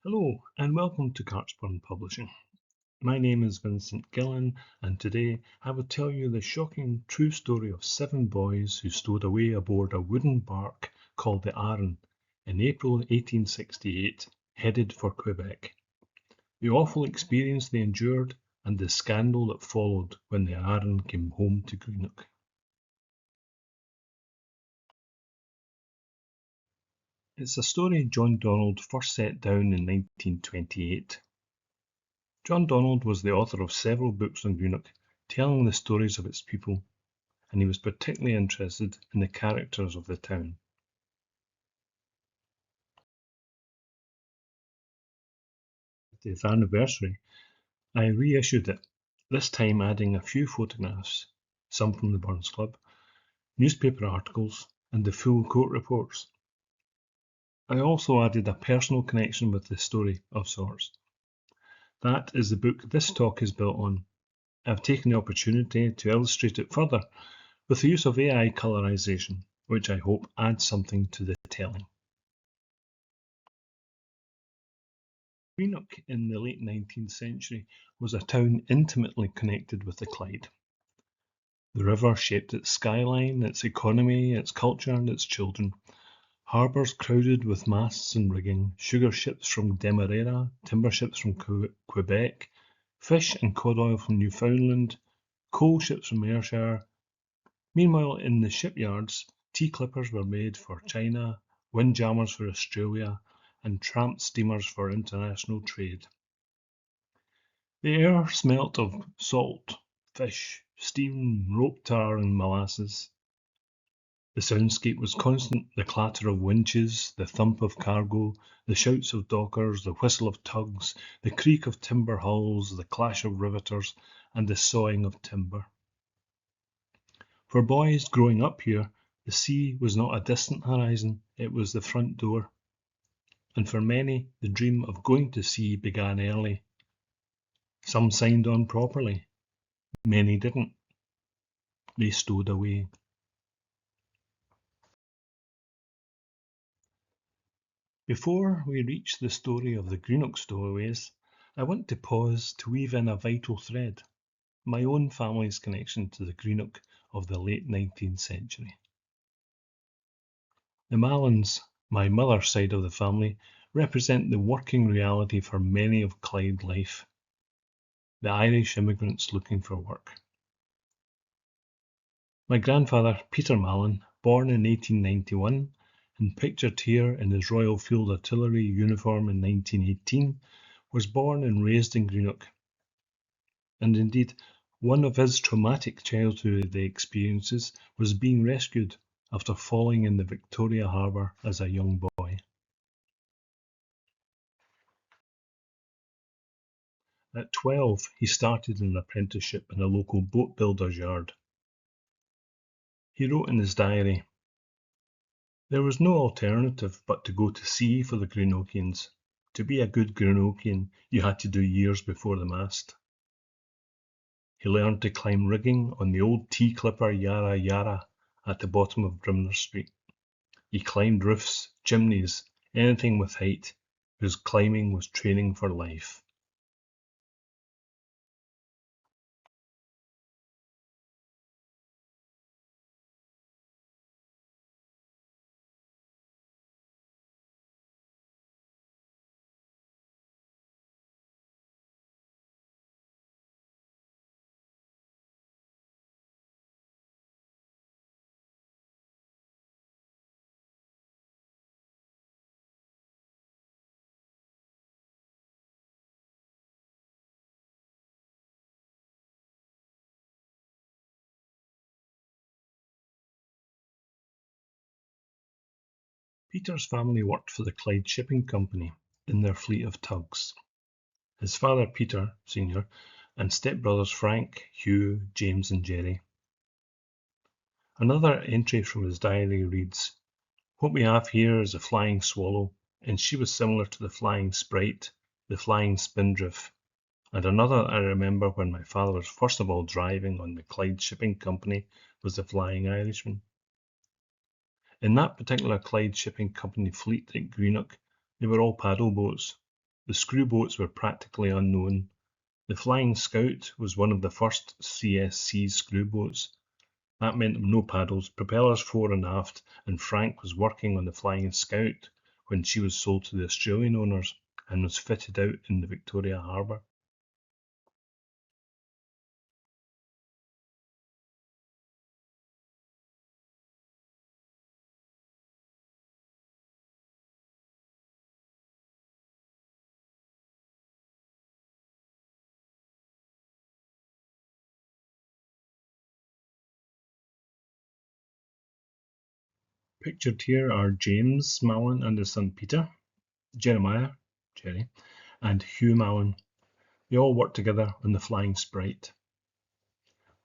Hello and welcome to Cartsburn Publishing. My name is Vincent Gillen and today I will tell you the shocking true story of 7 boys who stowed away aboard a wooden barque called the Arran in April 1868, headed for Quebec. The awful experience they endured and the scandal that followed when the Arran came home to Greenock. It's a story John Donald first set down in 1928. John Donald was the author of several books on Greenock, telling the stories of its people, and he was particularly interested in the characters of the town. Its anniversary, I reissued it, this time adding a few photographs, some from the Burns Club, newspaper articles, and the full court reports. I also added a personal connection with the story of sorts. That is the book this talk is built on. I've taken the opportunity to illustrate it further with the use of AI colorization, which I hope adds something to the telling. Greenock in the late 19th century was a town intimately connected with the Clyde. The river shaped its skyline, its economy, its culture and its children. Harbours crowded with masts and rigging, sugar ships from Demerara, timber ships from Quebec, fish and cod oil from Newfoundland, coal ships from Ayrshire. Meanwhile, in the shipyards, tea clippers were made for China, windjammers for Australia, and tramp steamers for international trade. The air smelt of salt, fish, steam, rope tar, and molasses. The soundscape was constant, the clatter of winches, the thump of cargo, the shouts of dockers, the whistle of tugs, the creak of timber hulls, the clash of riveters, and the sawing of timber. For boys growing up here, the sea was not a distant horizon, it was the front door. And for many, the dream of going to sea began early. Some signed on properly, many didn't. They stowed away. Before we reach the story of the Greenock Stowaways, I want to pause to weave in a vital thread, my own family's connection to the Greenock of the late 19th century. The Mallons, my mother's side of the family, represent the working reality for many of Clyde life. The Irish immigrants looking for work. My grandfather, Peter Mallon, born in 1891 and pictured here in his Royal Field Artillery uniform in 1918, was born and raised in Greenock. And indeed, one of his traumatic childhood experiences was being rescued after falling in the Victoria Harbour as a young boy. At 12, he started an apprenticeship in a local boat builder's yard. He wrote in his diary, "There was no alternative but to go to sea for the Greenockians. To be a good Greenockian, you had to do years before the mast." He learned to climb rigging on the old tea clipper Yarra Yarra at the bottom of Brimner Street. He climbed roofs, chimneys, anything with height, whose climbing was training for life. Peter's family worked for the Clyde Shipping Company in their fleet of tugs. His father, Peter, Sr., and stepbrothers Frank, Hugh, James and Jerry. Another entry from his diary reads, "What we have here is a flying swallow, and she was similar to the flying sprite, the flying spindrift, and another I remember when my father was first of all driving on the Clyde Shipping Company was the Flying Irishman. In that particular Clyde Shipping Company fleet at Greenock, they were all paddle boats. The screw boats were practically unknown. The Flying Scout was one of the first CSC screw boats. That meant no paddles, propellers fore and aft, and Frank was working on the Flying Scout when she was sold to the Australian owners and was fitted out in the Victoria Harbour. Pictured here are James Mallon and his son Peter, Jeremiah, Jerry, and Hugh Mallon. They all worked together on the Flying Sprite.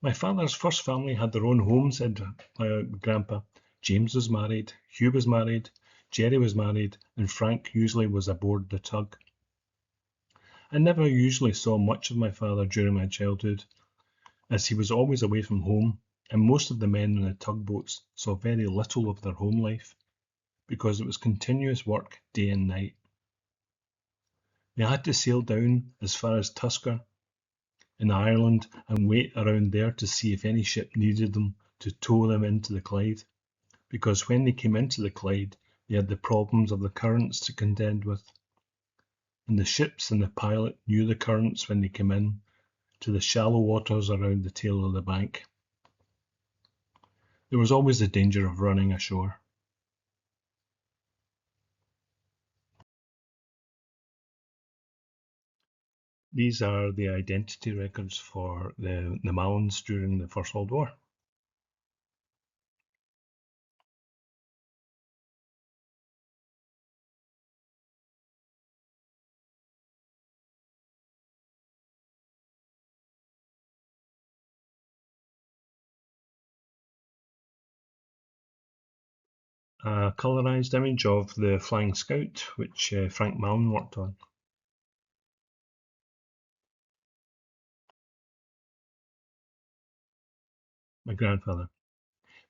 My father's first family had their own home, said my grandpa. James was married, Hugh was married, Jerry was married, and Frank usually was aboard the tug. I never usually saw much of my father during my childhood, as he was always away from home, and most of the men on the tugboats saw very little of their home life, because it was continuous work day and night. They had to sail down as far as Tusker in Ireland and wait around there to see if any ship needed them to tow them into the Clyde, because when they came into the Clyde they had the problems of the currents to contend with, and the ships and the pilot knew the currents when they came in to the shallow waters around the tail of the bank. There was always the danger of running ashore. These are the identity records for the Mallons during the First World War. A colourised image of the Flying Scout, which Frank Mallon worked on. My grandfather.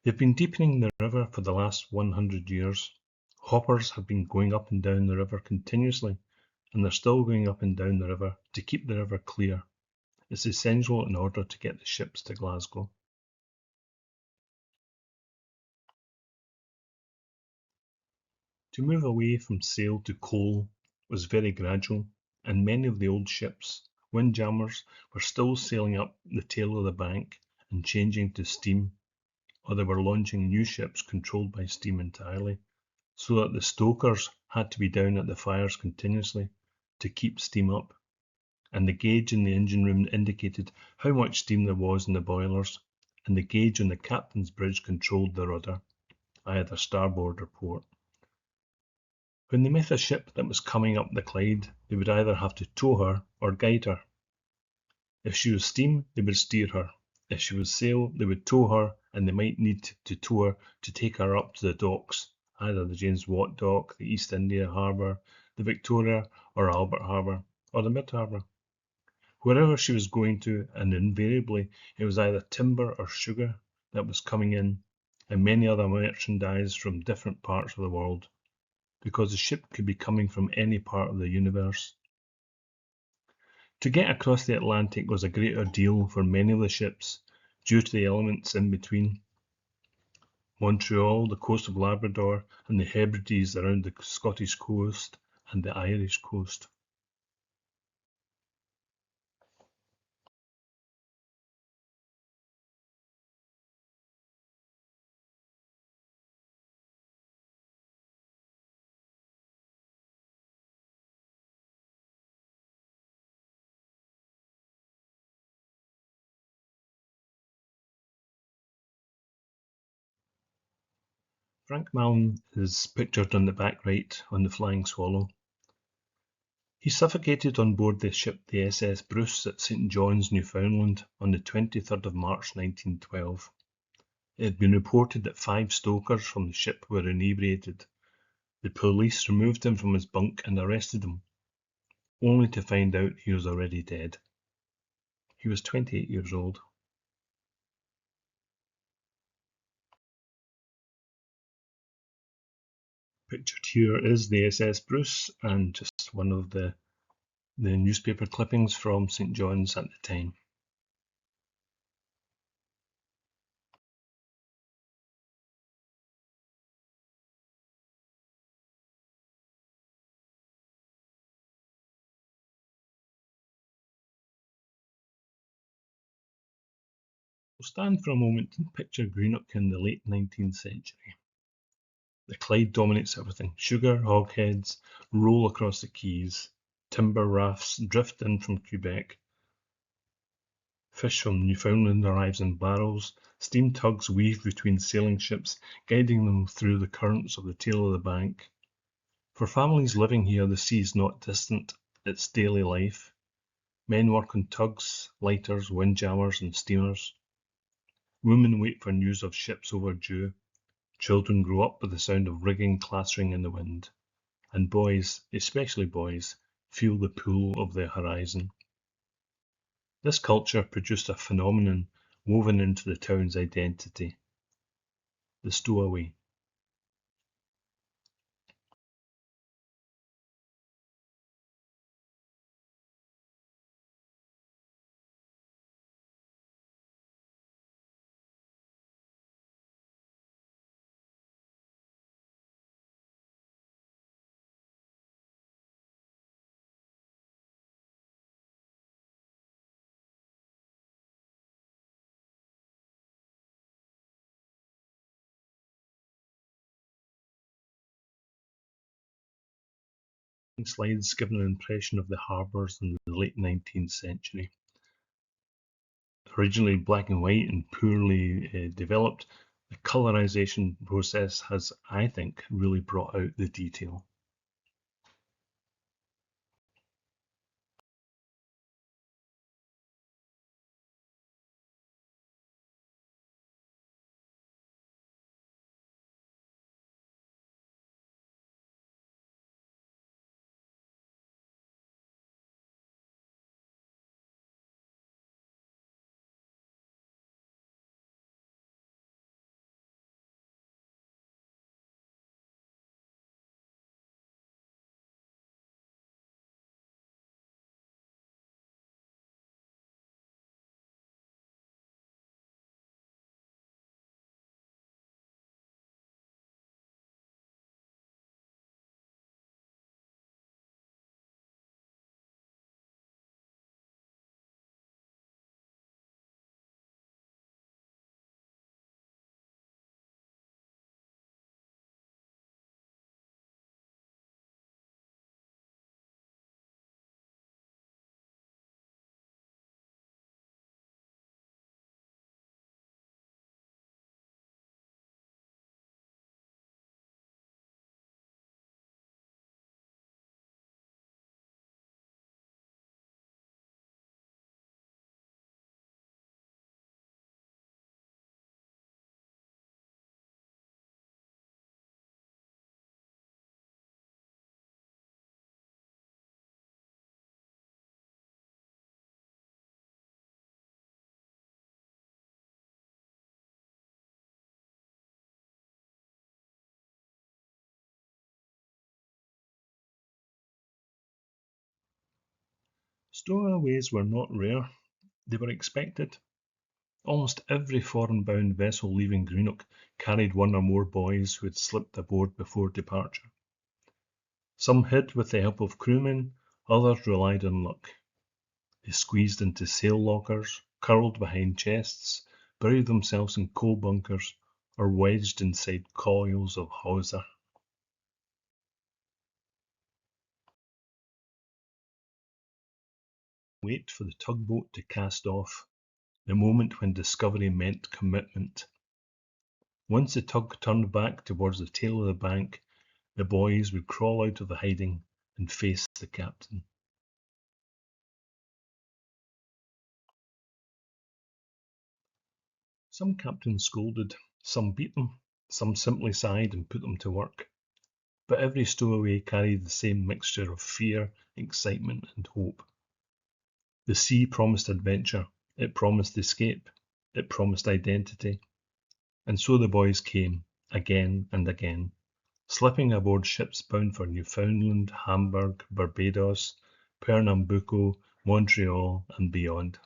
They've been deepening the river for the last 100 years. Hoppers have been going up and down the river continuously, and they're still going up and down the river to keep the river clear. It's essential in order to get the ships to Glasgow. To move away from sail to coal was very gradual, and many of the old ships, windjammers, were still sailing up the tail of the bank and changing to steam, or they were launching new ships controlled by steam entirely, so that the stokers had to be down at the fires continuously to keep steam up, and the gauge in the engine room indicated how much steam there was in the boilers, and the gauge on the captain's bridge controlled the rudder, either starboard or port. When they met a ship that was coming up the Clyde, they would either have to tow her or guide her. If she was steam, they would steer her. If she was sail, they would tow her, and they might need to tow her to take her up to the docks, either the James Watt Dock, the East India Harbour, the Victoria or Albert Harbour, or the Mid Harbour. Wherever she was going to, and invariably it was either timber or sugar that was coming in, and many other merchandise from different parts of the world, because the ship could be coming from any part of the universe. To get across the Atlantic was a great ordeal for many of the ships, due to the elements in between. Montreal, the coast of Labrador, and the Hebrides around the Scottish coast and the Irish coast. Frank Mallon is pictured on the back right on the Flying Swallow. He suffocated on board the ship the SS Bruce at St John's, Newfoundland on the 23rd of March 1912. It had been reported that 5 stokers from the ship were inebriated. The police removed him from his bunk and arrested him, only to find out he was already dead. He was 28 years old. Pictured here is the SS Bruce and just one of the the newspaper clippings from St. John's at the time. We'll stand for a moment and picture Greenock in the late 19th century. The Clyde dominates everything. Sugar hogsheads roll across the quays. Timber rafts drift in from Quebec. Fish from Newfoundland arrives in barrels. Steam tugs weave between sailing ships, guiding them through the currents of the tail of the bank. For families living here, the sea is not distant, it's daily life. Men work on tugs, lighters, windjammers, and steamers. Women wait for news of ships overdue. Children grow up with the sound of rigging clattering in the wind. And boys, especially boys, feel the pull of the horizon. This culture produced a phenomenon woven into the town's identity: the stowaway. Slides give an impression of the harbours in the late 19th century. Originally black and white and poorly developed, the colorization process has, I think, really brought out the detail. Stowaways were not rare, they were expected. Almost every foreign-bound vessel leaving Greenock carried one or more boys who had slipped aboard before departure. Some hid with the help of crewmen, others relied on luck. They squeezed into sail lockers, curled behind chests, buried themselves in coal bunkers, or wedged inside coils of hawser. Wait for the tugboat to cast off, the moment when discovery meant commitment. Once the tug turned back towards the tail of the bank, the boys would crawl out of the hiding and face the captain. Some captains scolded, some beat them, some simply sighed and put them to work. But every stowaway carried the same mixture of fear, excitement, and hope. The sea promised adventure, it promised escape, it promised identity. And so the boys came, again and again, slipping aboard ships bound for Newfoundland, Hamburg, Barbados, Pernambuco, Montreal, and beyond.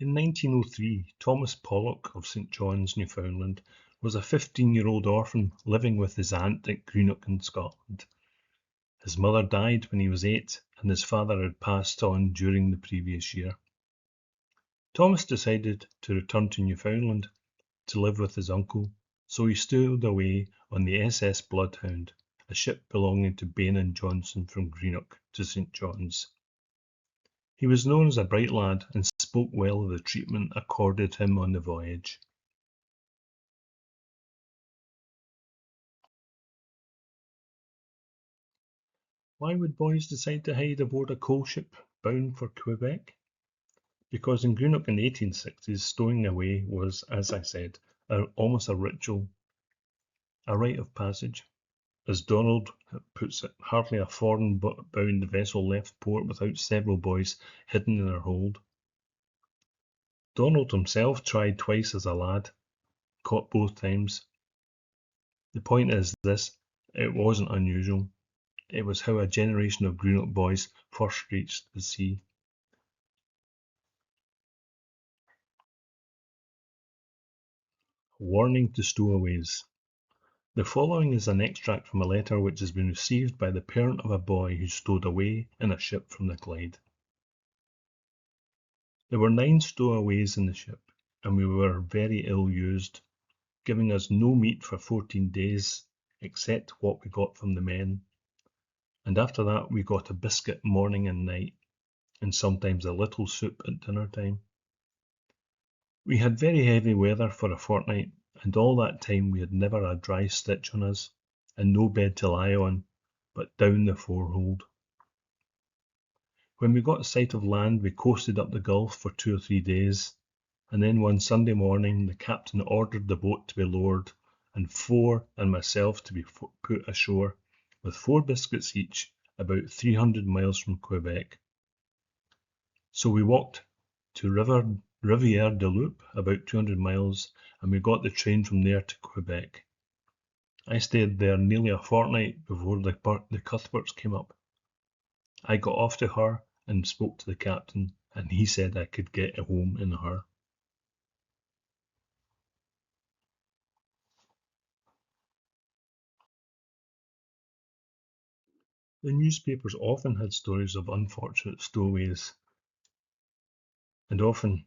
In 1903, Thomas Pollock of St John's, Newfoundland, was a 15-year-old orphan living with his aunt at Greenock in Scotland. His mother died when he was 8, and his father had passed on during the previous year. Thomas decided to return to Newfoundland to live with his uncle, so he stowed away on the SS Bloodhound, a ship belonging to Bain and Johnson from Greenock to St John's. He was known as a bright lad and spoke well of the treatment accorded him on the voyage. Why would boys decide to hide aboard a coal ship bound for Quebec? Because in Greenock in the 1860s, stowing away was, as I said, almost a ritual, a rite of passage. As Donald puts it, hardly a foreign-bound vessel left port without several boys hidden in her hold. Donald himself tried twice as a lad, caught both times. The point is this, it wasn't unusual. It was how a generation of Greenock boys first reached the sea. Warning to stowaways. The following is an extract from a letter which has been received by the parent of a boy who stowed away in a ship from the Clyde. There were 9 stowaways in the ship, and we were very ill used, giving us no meat for 14 days, except what we got from the men, and after that we got a biscuit morning and night, and sometimes a little soup at dinner time. We had very heavy weather for a fortnight, and all that time we had never a dry stitch on us, and no bed to lie on, but down the forehold. When we got sight of land we coasted up the Gulf for 2 or 3 days, and then one Sunday morning the captain ordered the boat to be lowered, and 4 and myself to be put ashore, with 4 biscuits each, about 300 miles from Quebec. So we walked to Rivière de Loup, about 200 miles, and we got the train from there to Quebec. I stayed there nearly a fortnight before the Cuthberts came up. I got off to her and spoke to the captain, and he said I could get home in her. The newspapers often had stories of unfortunate stowaways, and often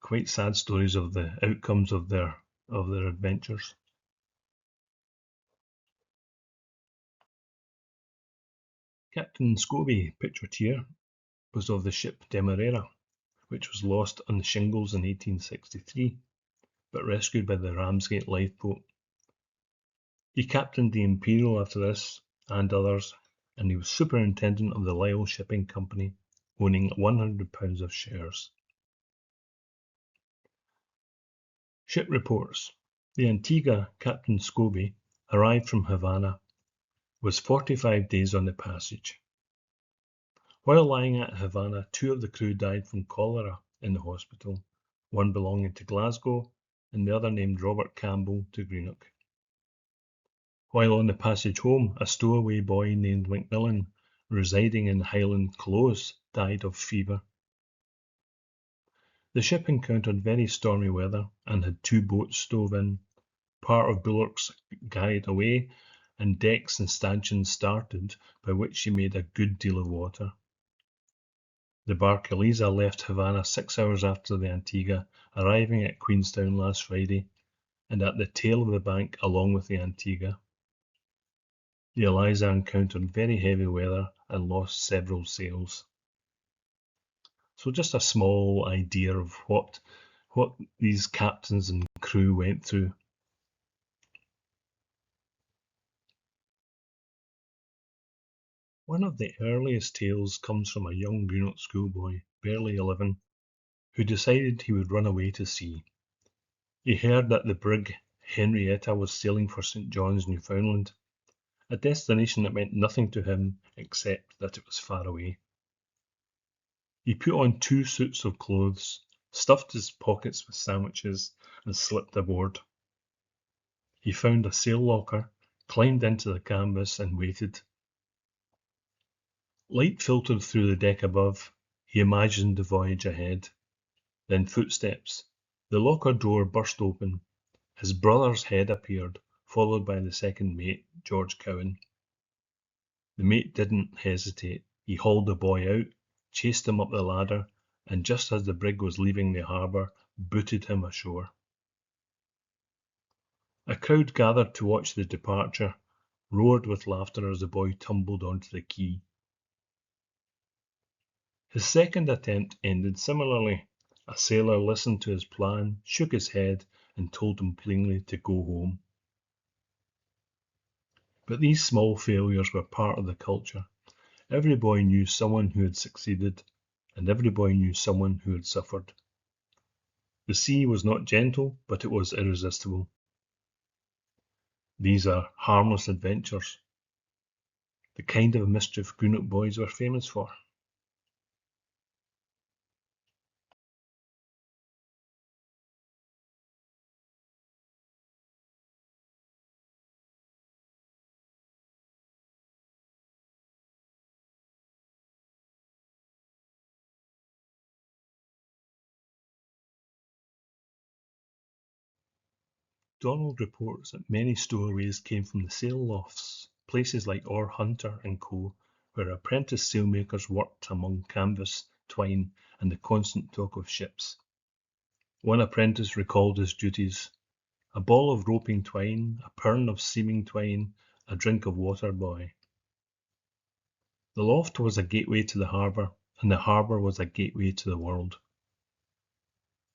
quite sad stories of the outcomes of their adventures. Captain Scobie, pictured here, was of the ship Demerara, which was lost on the Shingles in 1863, but rescued by the Ramsgate lifeboat. He captained the Imperial after this, and others, and he was superintendent of the Lyle Shipping Company, owning £100 of shares. Ship reports. The Antigua, Captain Scobie, arrived from Havana, was 45 days on the passage. While lying at Havana, 2 of the crew died from cholera in the hospital, one belonging to Glasgow and the other named Robert Campbell to Greenock. While on the passage home, a stowaway boy named Macmillan, residing in Highland Close, died of fever. The ship encountered very stormy weather and had 2 boats stove in, part of bulwarks guyed away, and decks and stanchions started, by which she made a good deal of water. The barque Eliza left Havana 6 hours after the Antigua, arriving at Queenstown last Friday, and at the tail of the bank along with the Antigua. The Eliza encountered very heavy weather and lost several sails. So just a small idea of what these captains and crew went through. One of the earliest tales comes from a young Greenock schoolboy, barely 11, who decided he would run away to sea. He heard that the brig Henrietta was sailing for St John's, Newfoundland, a destination that meant nothing to him except that it was far away. He put on 2 suits of clothes, stuffed his pockets with sandwiches, and slipped aboard. He found a sail locker, climbed into the canvas and waited. Light filtered through the deck above. He imagined the voyage ahead. Then footsteps. The locker door burst open. His brother's head appeared, followed by the second mate, George Cowan. The mate didn't hesitate. He hauled the boy out, chased him up the ladder, and just as the brig was leaving the harbour, booted him ashore. A crowd gathered to watch the departure, roared with laughter as the boy tumbled onto the quay. His second attempt ended similarly. A sailor listened to his plan, shook his head, and told him plainly to go home. But these small failures were part of the culture. Every boy knew someone who had succeeded, and every boy knew someone who had suffered. The sea was not gentle, but it was irresistible. These are harmless adventures, the kind of mischief Greenock boys were famous for. Donald reports that many stowaways came from the sail lofts, places like Orr Hunter and Co., where apprentice sailmakers worked among canvas, twine, and the constant talk of ships. One apprentice recalled his duties: a ball of roping twine, a pirn of seaming twine, a drink of water, boy. The loft was a gateway to the harbour, and the harbour was a gateway to the world.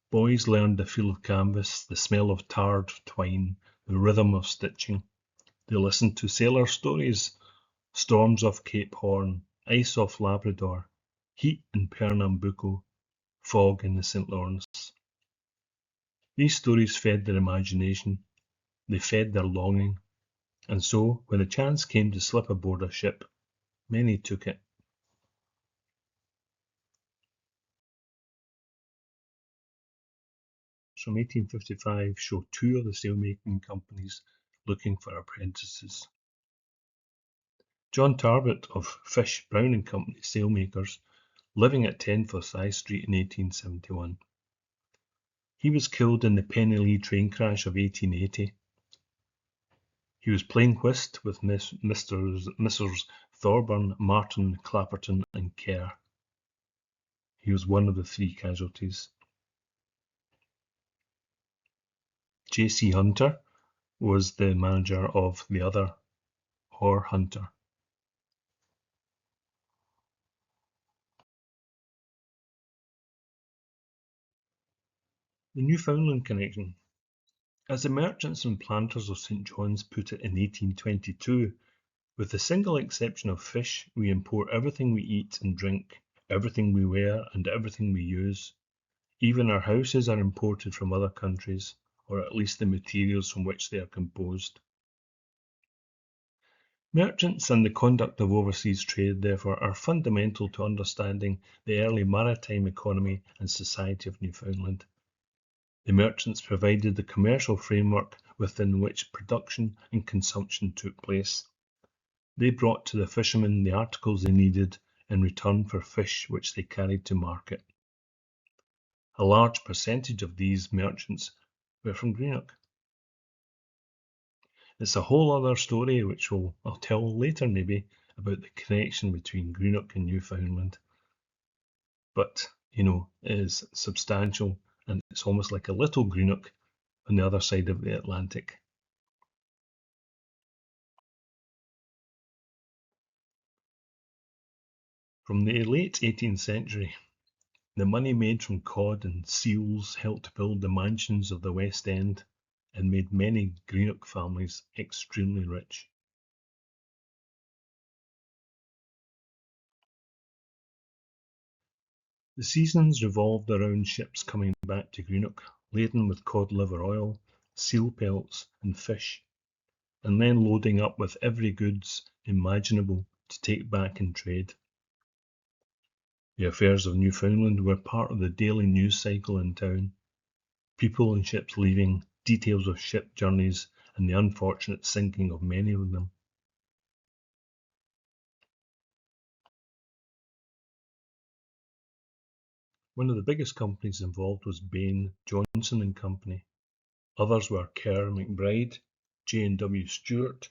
Boys learned the feel of canvas, the smell of tarred twine, the rhythm of stitching. They listened to sailor stories: storms off Cape Horn, ice off Labrador, heat in Pernambuco, fog in the St. Lawrence. These stories fed their imagination, they fed their longing, and so, when the chance came to slip aboard a ship, many took it. From 1855 show two of the sailmaking companies looking for apprentices. John Tarbot of Fish, Brown and Company sailmakers, living at 10 Forsyth Street in 1871. He was killed in the Penny train crash of 1880. He was playing whist with Messrs. Thorburn, Martin, Clapperton and Kerr. He was one of the three casualties. J.C. Hunter was the manager of the other, Orr Hunter. The Newfoundland connection. As the merchants and planters of St. John's put it in 1822, with the single exception of fish, we import everything we eat and drink, everything we wear and everything we use. Even our houses are imported from other countries, or at least the materials from which they are composed. Merchants and the conduct of overseas trade, therefore, are fundamental to understanding the early maritime economy and society of Newfoundland. The merchants provided the commercial framework within which production and consumption took place. They brought to the fishermen the articles they needed in return for fish which they carried to market. A large percentage of these merchants were from Greenock. It's a whole other story which I'll tell later maybe about the connection between Greenock and Newfoundland. But, it is substantial, and it's almost like a little Greenock on the other side of the Atlantic. From the late 18th century, the money made from cod and seals helped build the mansions of the West End and made many Greenock families extremely rich. The seasons revolved around ships coming back to Greenock, laden with cod liver oil, seal pelts, and fish, and then loading up with every goods imaginable to take back in trade. The affairs of Newfoundland were part of the daily news cycle in town. People and ships leaving, details of ship journeys, and the unfortunate sinking of many of them. One of the biggest companies involved was Bain, Johnson and Company. Others were Kerr McBride, J&W Stewart,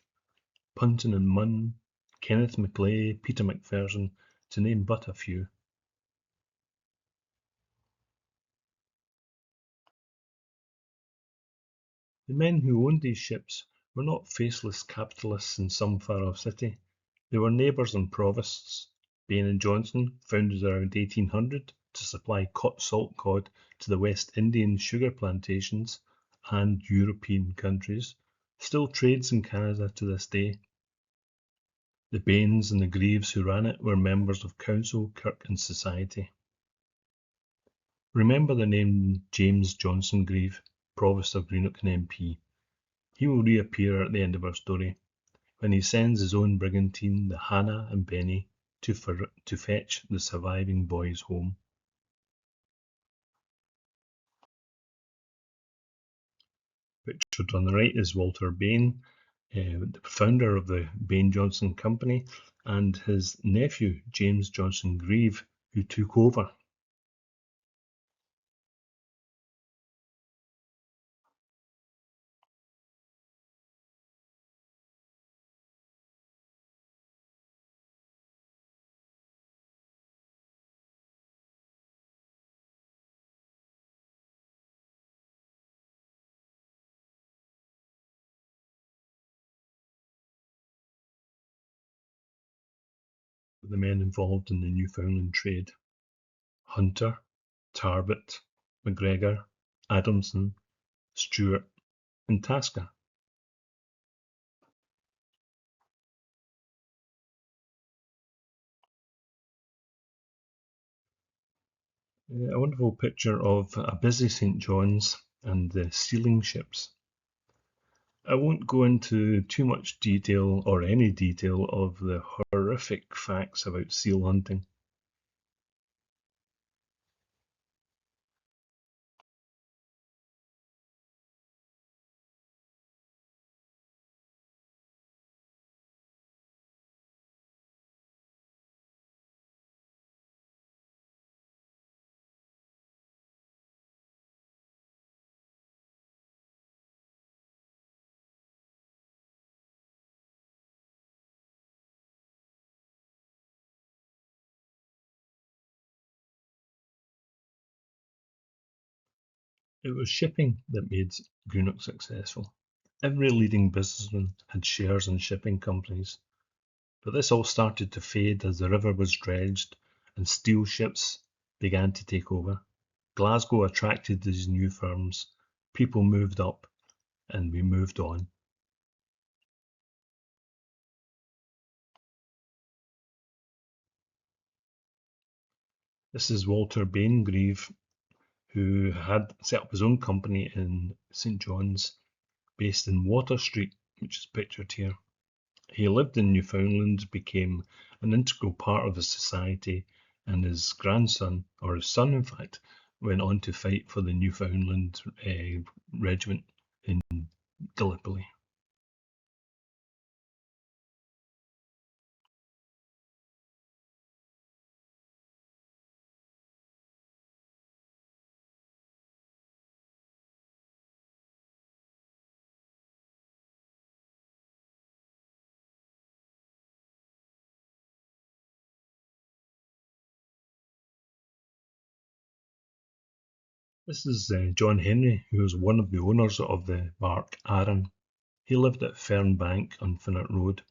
Punton and Munn, Kenneth McLay, Peter McPherson, to name but a few. The men who owned these ships were not faceless capitalists in some far-off city. They were neighbours and provosts. Bain and Johnson, founded around 1800 to supply salt cod to the West Indian sugar plantations and European countries, still trades in Canada to this day. The Bains and the Greaves who ran it were members of council, kirk and society. Remember the name James Johnson Grieve, Provost of Greenock and MP. He will reappear at the end of our story, when he sends his own brigantine, the Hannah and Benny, to fetch the surviving boys home. Pictured on the right is Walter Bain, the founder of the Bain Johnson Company, and his nephew, James Johnson Grieve, who took over. The men involved in the Newfoundland trade: Hunter, Tarbot, McGregor, Adamson, Stewart, and Tasker. A wonderful picture of a busy St. John's and the sealing ships. I won't go into too much detail or any detail of the horrific facts about seal hunting. It was shipping that made Greenock successful. Every leading businessman had shares in shipping companies, but this all started to fade as the river was dredged and steel ships began to take over. Glasgow attracted these new firms. People moved up, and we moved on. This is Walter Bain Grieve, who had set up his own company in St. John's, based in Water Street, which is pictured here. He lived in Newfoundland, became an integral part of the society, and his grandson, or his son in fact, went on to fight for the Newfoundland regiment in Gallipoli. This is John Henry, who was one of the owners of the barque Arran. He lived at Fernbank on Finnart Road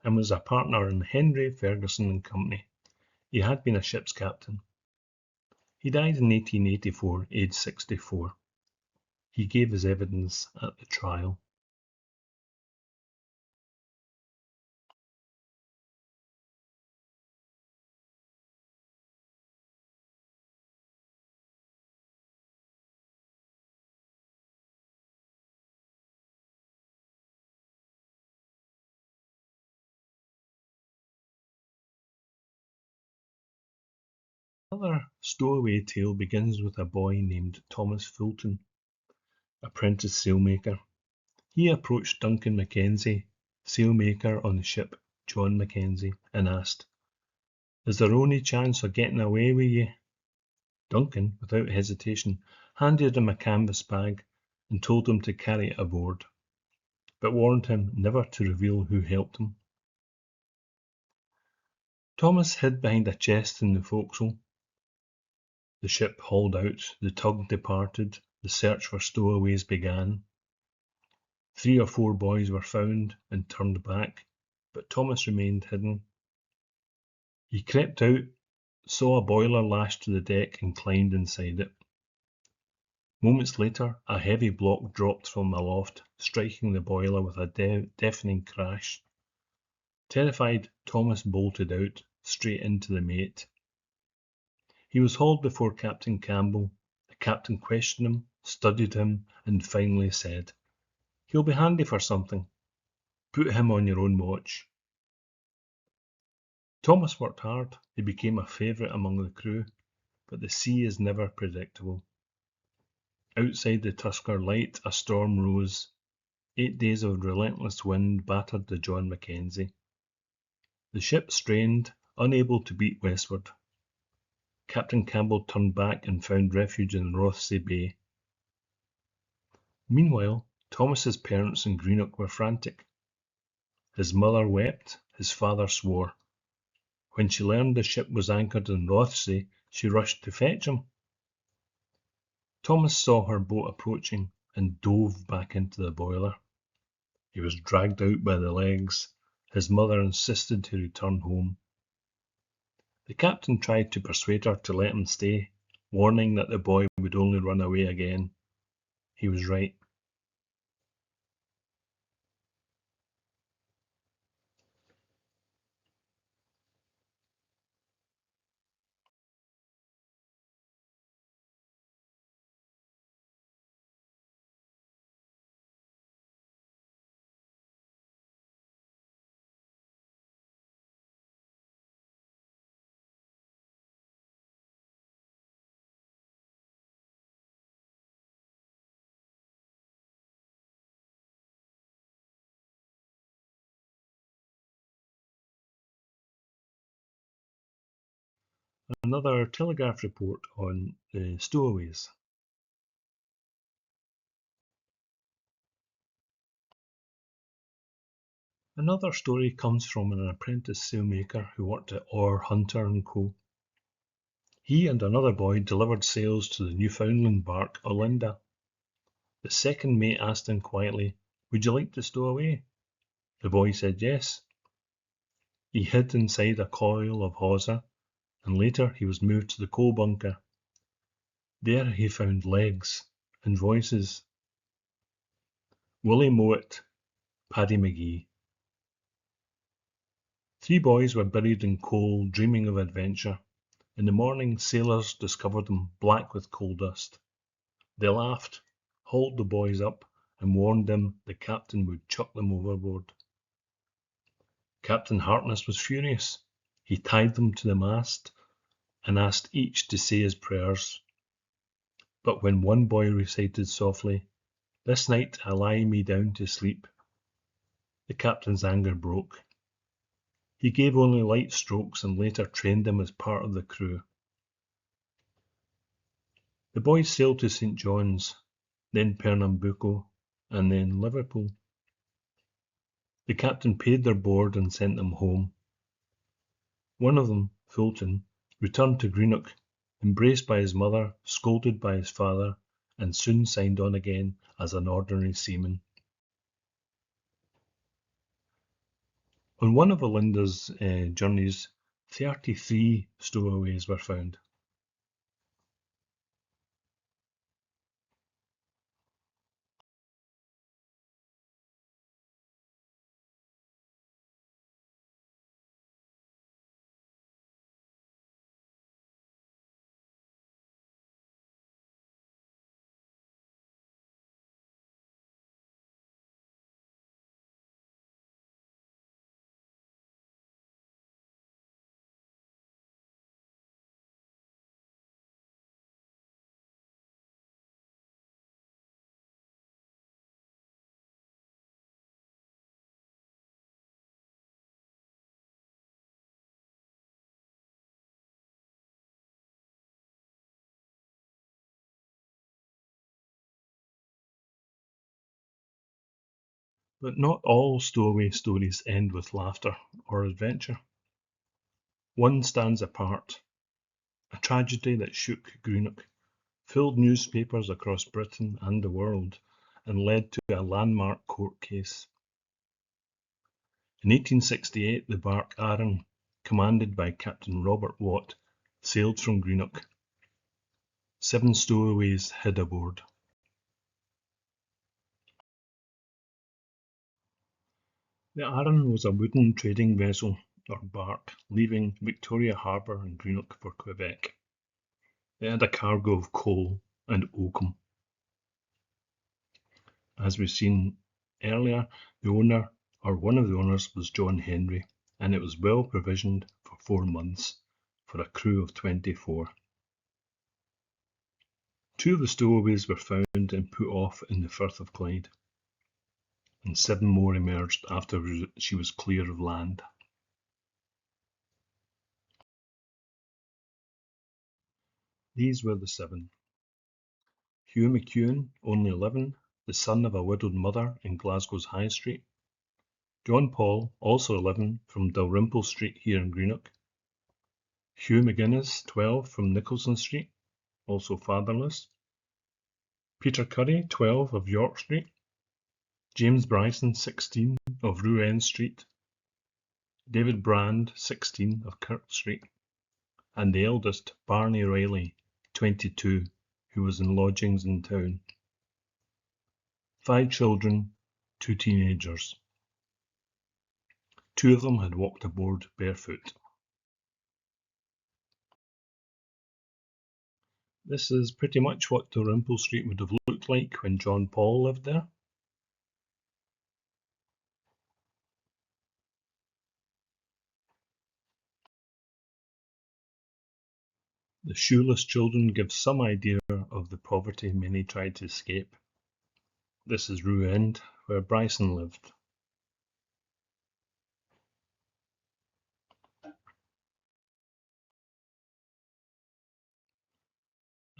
and was a partner in Henry Ferguson and Company. He had been a ship's captain. He died in 1884, aged 64. He gave his evidence at the trial. Another stowaway tale begins with a boy named Thomas Fulton, apprentice sailmaker. He approached Duncan Mackenzie, sailmaker on the ship John Mackenzie, and asked, "Is there ony chance of getting away with ye?" Duncan, without hesitation, handed him a canvas bag and told him to carry it aboard, but warned him never to reveal who helped him. Thomas hid behind a chest in the forecastle. The ship hauled out, the tug departed, the search for stowaways began. 3 or 4 boys were found and turned back, but Thomas remained hidden. He crept out, saw a boiler lashed to the deck and climbed inside it. Moments later, a heavy block dropped from aloft, striking the boiler with a deafening crash. Terrified, Thomas bolted out, straight into the mate. He was hauled before Captain Campbell. The captain questioned him, studied him, and finally said, "He'll be handy for something. Put him on your own watch." Thomas worked hard. He became a favourite among the crew, but the sea is never predictable. Outside the Tusker Light, a storm rose. 8 days of relentless wind battered the John Mackenzie. The ship strained, unable to beat westward. Captain Campbell turned back and found refuge in Rothsay Bay. Meanwhile, Thomas's parents in Greenock were frantic. His mother wept, his father swore. When she learned the ship was anchored in Rothsay, she rushed to fetch him. Thomas saw her boat approaching and dove back into the boiler. He was dragged out by the legs. His mother insisted he return home. The captain tried to persuade her to let him stay, warning that the boy would only run away again. He was right. Another Telegraph report on the stowaways. Another story comes from an apprentice sailmaker who worked at Orr, Hunter and Co. He and another boy delivered sails to the Newfoundland barque Olinda. The second mate asked him quietly, "Would you like to stow away?" The boy said yes. He hid inside a coil of hawser, and later he was moved to the coal bunker. There he found legs and voices. Willie Mowat, Paddy McGee. 3 boys were buried in coal, dreaming of adventure. In the morning, sailors discovered them, black with coal dust. They laughed, hauled the boys up, and warned them the captain would chuck them overboard. Captain Harkness was furious. He tied them to the mast and asked each to say his prayers. But when one boy recited softly, "This night I lie me down to sleep," the captain's anger broke. He gave only light strokes and later trained them as part of the crew. The boys sailed to St. John's, then Pernambuco, and then Liverpool. The captain paid their board and sent them home. One of them, Fulton, returned to Greenock, embraced by his mother, scolded by his father, and soon signed on again as an ordinary seaman. On one of Olinda's journeys, 33 stowaways were found. But not all stowaway stories end with laughter or adventure. One stands apart, a tragedy that shook Greenock, filled newspapers across Britain and the world, and led to a landmark court case. In 1868, the barque Arran, commanded by Captain Robert Watt, sailed from Greenock. 7 stowaways hid aboard. The Arran was a wooden trading vessel, or barque, leaving Victoria Harbour in Greenock for Quebec. It had a cargo of coal and oakum. As we've seen earlier, the owner, or one of the owners, was John Henry, and it was well provisioned for 4 months, for a crew of 24. 2 of the stowaways were found and put off in the Firth of Clyde, and 7 more emerged after she was clear of land. These were the 7. Hugh McEwen, only 11, the son of a widowed mother in Glasgow's High Street. John Paul, also 11, from Dalrymple Street here in Greenock. Hugh McGuinness, 12, from Nicholson Street, also fatherless. Peter Curry, 12, of York Street. James Bryson, 16, of Rouen Street. David Brand, 16, of Kirk Street. And the eldest, Barney Riley, 22, who was in lodgings in town. 5 children, 2 teenagers. 2 of them had walked aboard barefoot. This is pretty much what Dalrymple Street would have looked like when John Paul lived there. The shoeless children give some idea of the poverty many tried to escape. This is Rouen, where Bryson lived.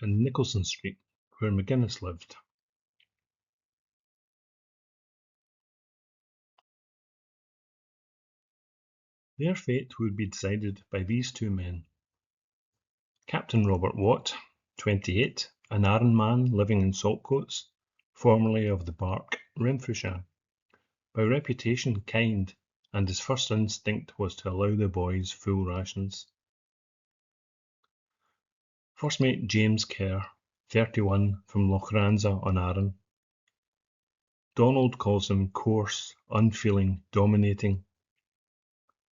And Nicholson Street, where McGuinness lived. Their fate would be decided by these 2 men. Captain Robert Watt, 28, an Arran man living in Saltcoats, formerly of the barque Renfrewshire. By reputation kind, and his first instinct was to allow the boys full rations. First mate James Kerr, 31, from Lochranza on Arran. Donald calls him coarse, unfeeling, dominating.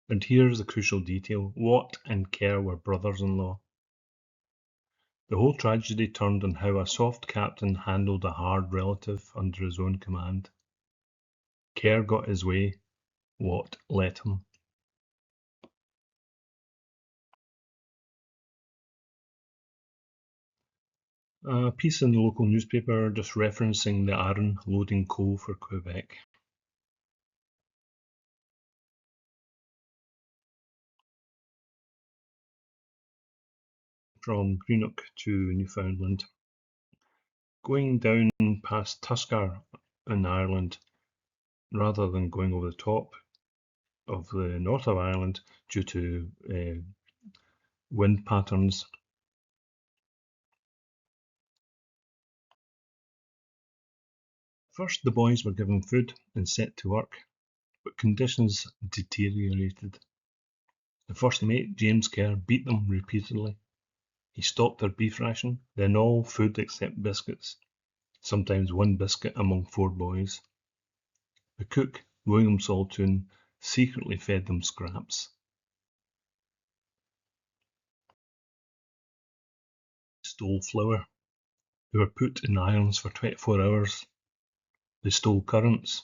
And here's the crucial detail: Watt and Kerr were brothers-in-law. The whole tragedy turned on how a soft captain handled a hard relative under his own command. Kerr got his way, Watt let him. A piece in the local newspaper just referencing the Arran loading coal for Quebec. From Greenock to Newfoundland. Going down past Tuskar in Ireland, rather than going over the top of the north of Ireland due to wind patterns. First, the boys were given food and set to work, but conditions deteriorated. The first mate, James Kerr, beat them repeatedly. He stopped their beef ration, then all food except biscuits, sometimes 1 biscuit among 4 boys. The cook, William Saltoun, secretly fed them scraps. Stole flour. They were put in irons for 24 hours. They stole currants.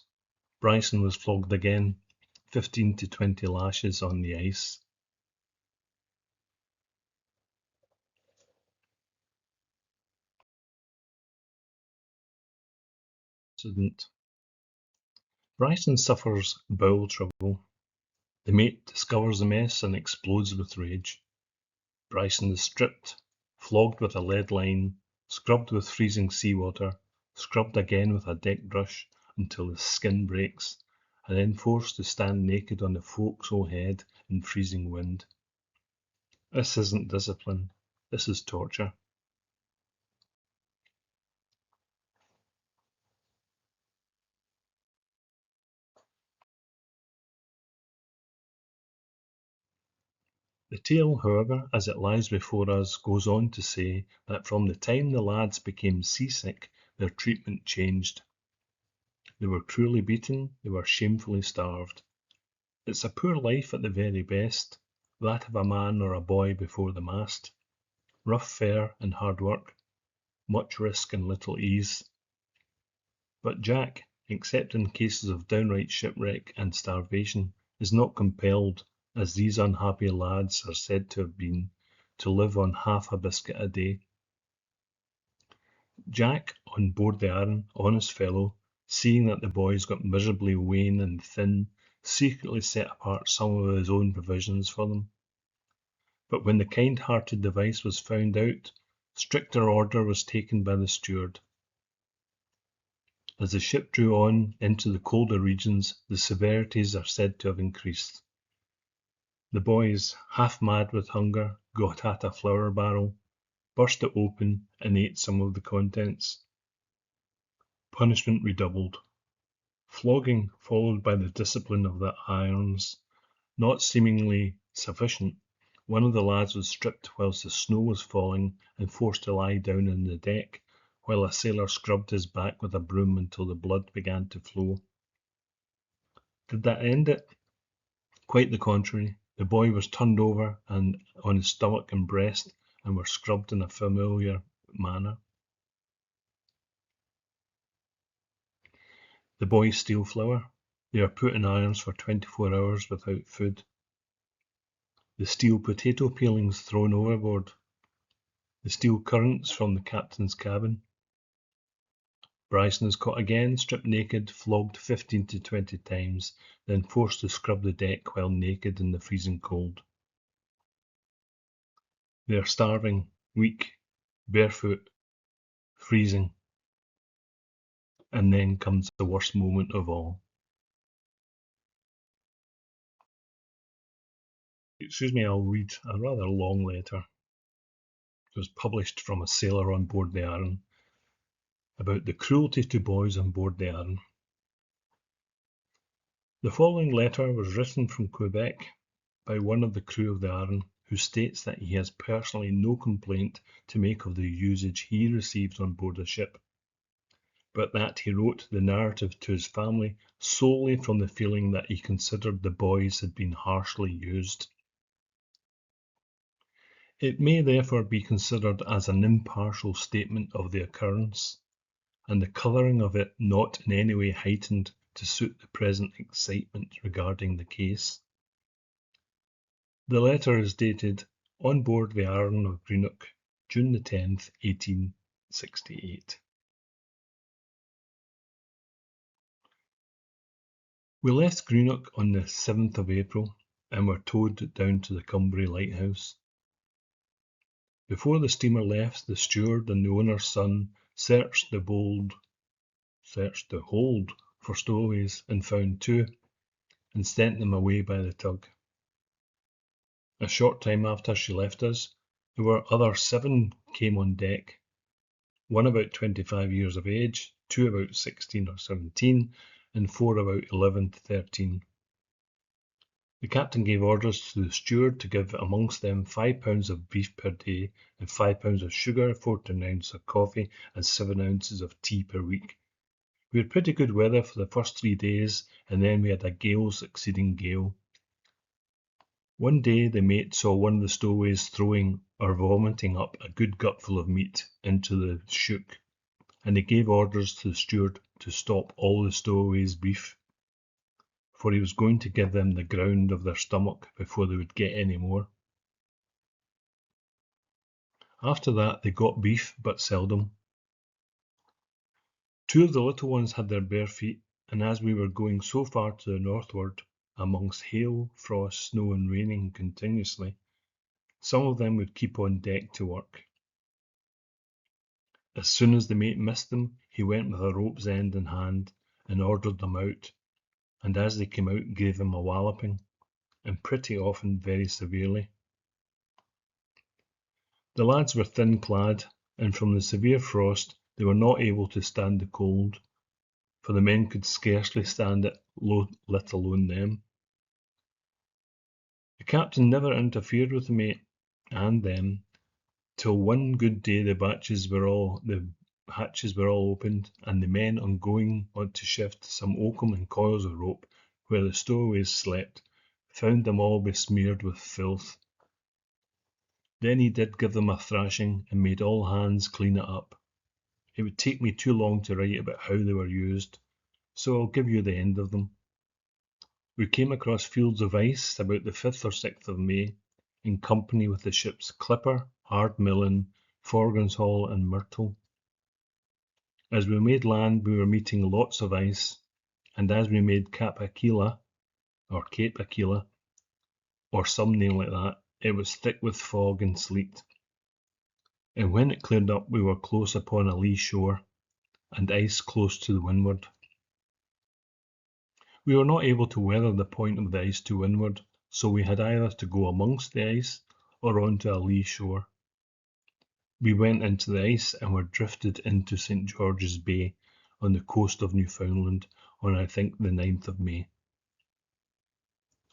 Bryson was flogged again, 15 to 20 lashes on the ice. Incident. Bryson suffers bowel trouble. The mate discovers the mess and explodes with rage. Bryson is stripped, flogged with a lead line, scrubbed with freezing seawater, scrubbed again with a deck brush, until the skin breaks, and then forced to stand naked on the forecastle head in freezing wind. This isn't discipline, this is torture. The tale, however, as it lies before us, goes on to say that from the time the lads became seasick, their treatment changed. They were cruelly beaten, they were shamefully starved. It's a poor life at the very best, that of a man or a boy before the mast. Rough fare and hard work, much risk and little ease. But Jack, except in cases of downright shipwreck and starvation, is not compelled, as these unhappy lads are said to have been, to live on half a biscuit a day. Jack, on board the Arran, honest fellow, seeing that the boys got miserably wan and thin, secretly set apart some of his own provisions for them. But when the kind-hearted device was found out, stricter order was taken by the steward. As the ship drew on into the colder regions, the severities are said to have increased. The boys, half mad with hunger, got at a flour barrel, burst it open, and ate some of the contents. Punishment redoubled. Flogging, followed by the discipline of the irons, not seemingly sufficient. One of the lads was stripped whilst the snow was falling and forced to lie down on the deck, while a sailor scrubbed his back with a broom until the blood began to flow. Did that end it? Quite the contrary. The boy was turned over and on his stomach and breast and were scrubbed in a familiar manner. The boys steal flour. They are put in irons for 24 hours without food. They steal potato peelings thrown overboard. They steal currants from the captain's cabin. Bryson is caught again, stripped naked, flogged 15 to 20 times, then forced to scrub the deck while naked in the freezing cold. They are starving, weak, barefoot, freezing. And then comes the worst moment of all. Excuse me, I'll read a rather long letter. It was published from a sailor on board the Arran about the cruelty to boys on board the Arran. The following letter was written from Quebec by one of the crew of the Arran, who states that he has personally no complaint to make of the usage he received on board the ship, but that he wrote the narrative to his family solely from the feeling that he considered the boys had been harshly used. It may therefore be considered as an impartial statement of the occurrence, and the colouring of it not in any way heightened to suit the present excitement regarding the case. The letter is dated on board the Arran of Greenock, June the 10th, 1868. We left Greenock on the 7th of April and were towed down to the Cumbria Lighthouse. Before the steamer left, the steward and the owner's son searched the hold for stowaways and found 2 and sent them away by the tug. A short time after she left us, there were other 7 came on deck, one about 25 years of age, 2 about 16 or 17, and 4 about 11 to 13. The captain gave orders to the steward to give amongst them 5 pounds of beef per day and 5 pounds of sugar, 14 ounces of coffee, and 7 ounces of tea per week. We had pretty good weather for the first 3 days, and then we had a gale succeeding gale. One day the mate saw one of the stowaways throwing or vomiting up a good gutful of meat into the shook, and he gave orders to the steward to stop all the stowaways' beef, for he was going to give them the ground of their stomach before they would get any more. After that they got beef, but seldom. 2 of the little ones had their bare feet, and as we were going so far to the northward, amongst hail, frost, snow, and raining continuously, some of them would keep on deck to work. As soon as the mate missed them, he went with a rope's end in hand and ordered them out, and as they came out gave them a walloping, and pretty often very severely. The lads were thin-clad, and from the severe frost they were not able to stand the cold, for the men could scarcely stand it, let alone them. The captain never interfered with the mate and them, till one good day the hatches were all opened, and the men, on going on to shift some oakum and coils of rope where the stowaways slept, found them all besmeared with filth. Then he did give them a thrashing, and made all hands clean it up. It would take me too long to write about how they were used, so I'll give you the end of them. We came across fields of ice about the 5th or 6th of May, in company with the ships Clipper, Ardmillan, Forganshall, and Myrtle. As we made land, we were meeting lots of ice, and as we made Cape Aquila, or some name like that, it was thick with fog and sleet. And when it cleared up, we were close upon a lee shore, and ice close to the windward. We were not able to weather the point of the ice to windward, so we had either to go amongst the ice or on to a lee shore. We went into the ice and were drifted into St. George's Bay on the coast of Newfoundland on, I think, the 9th of May.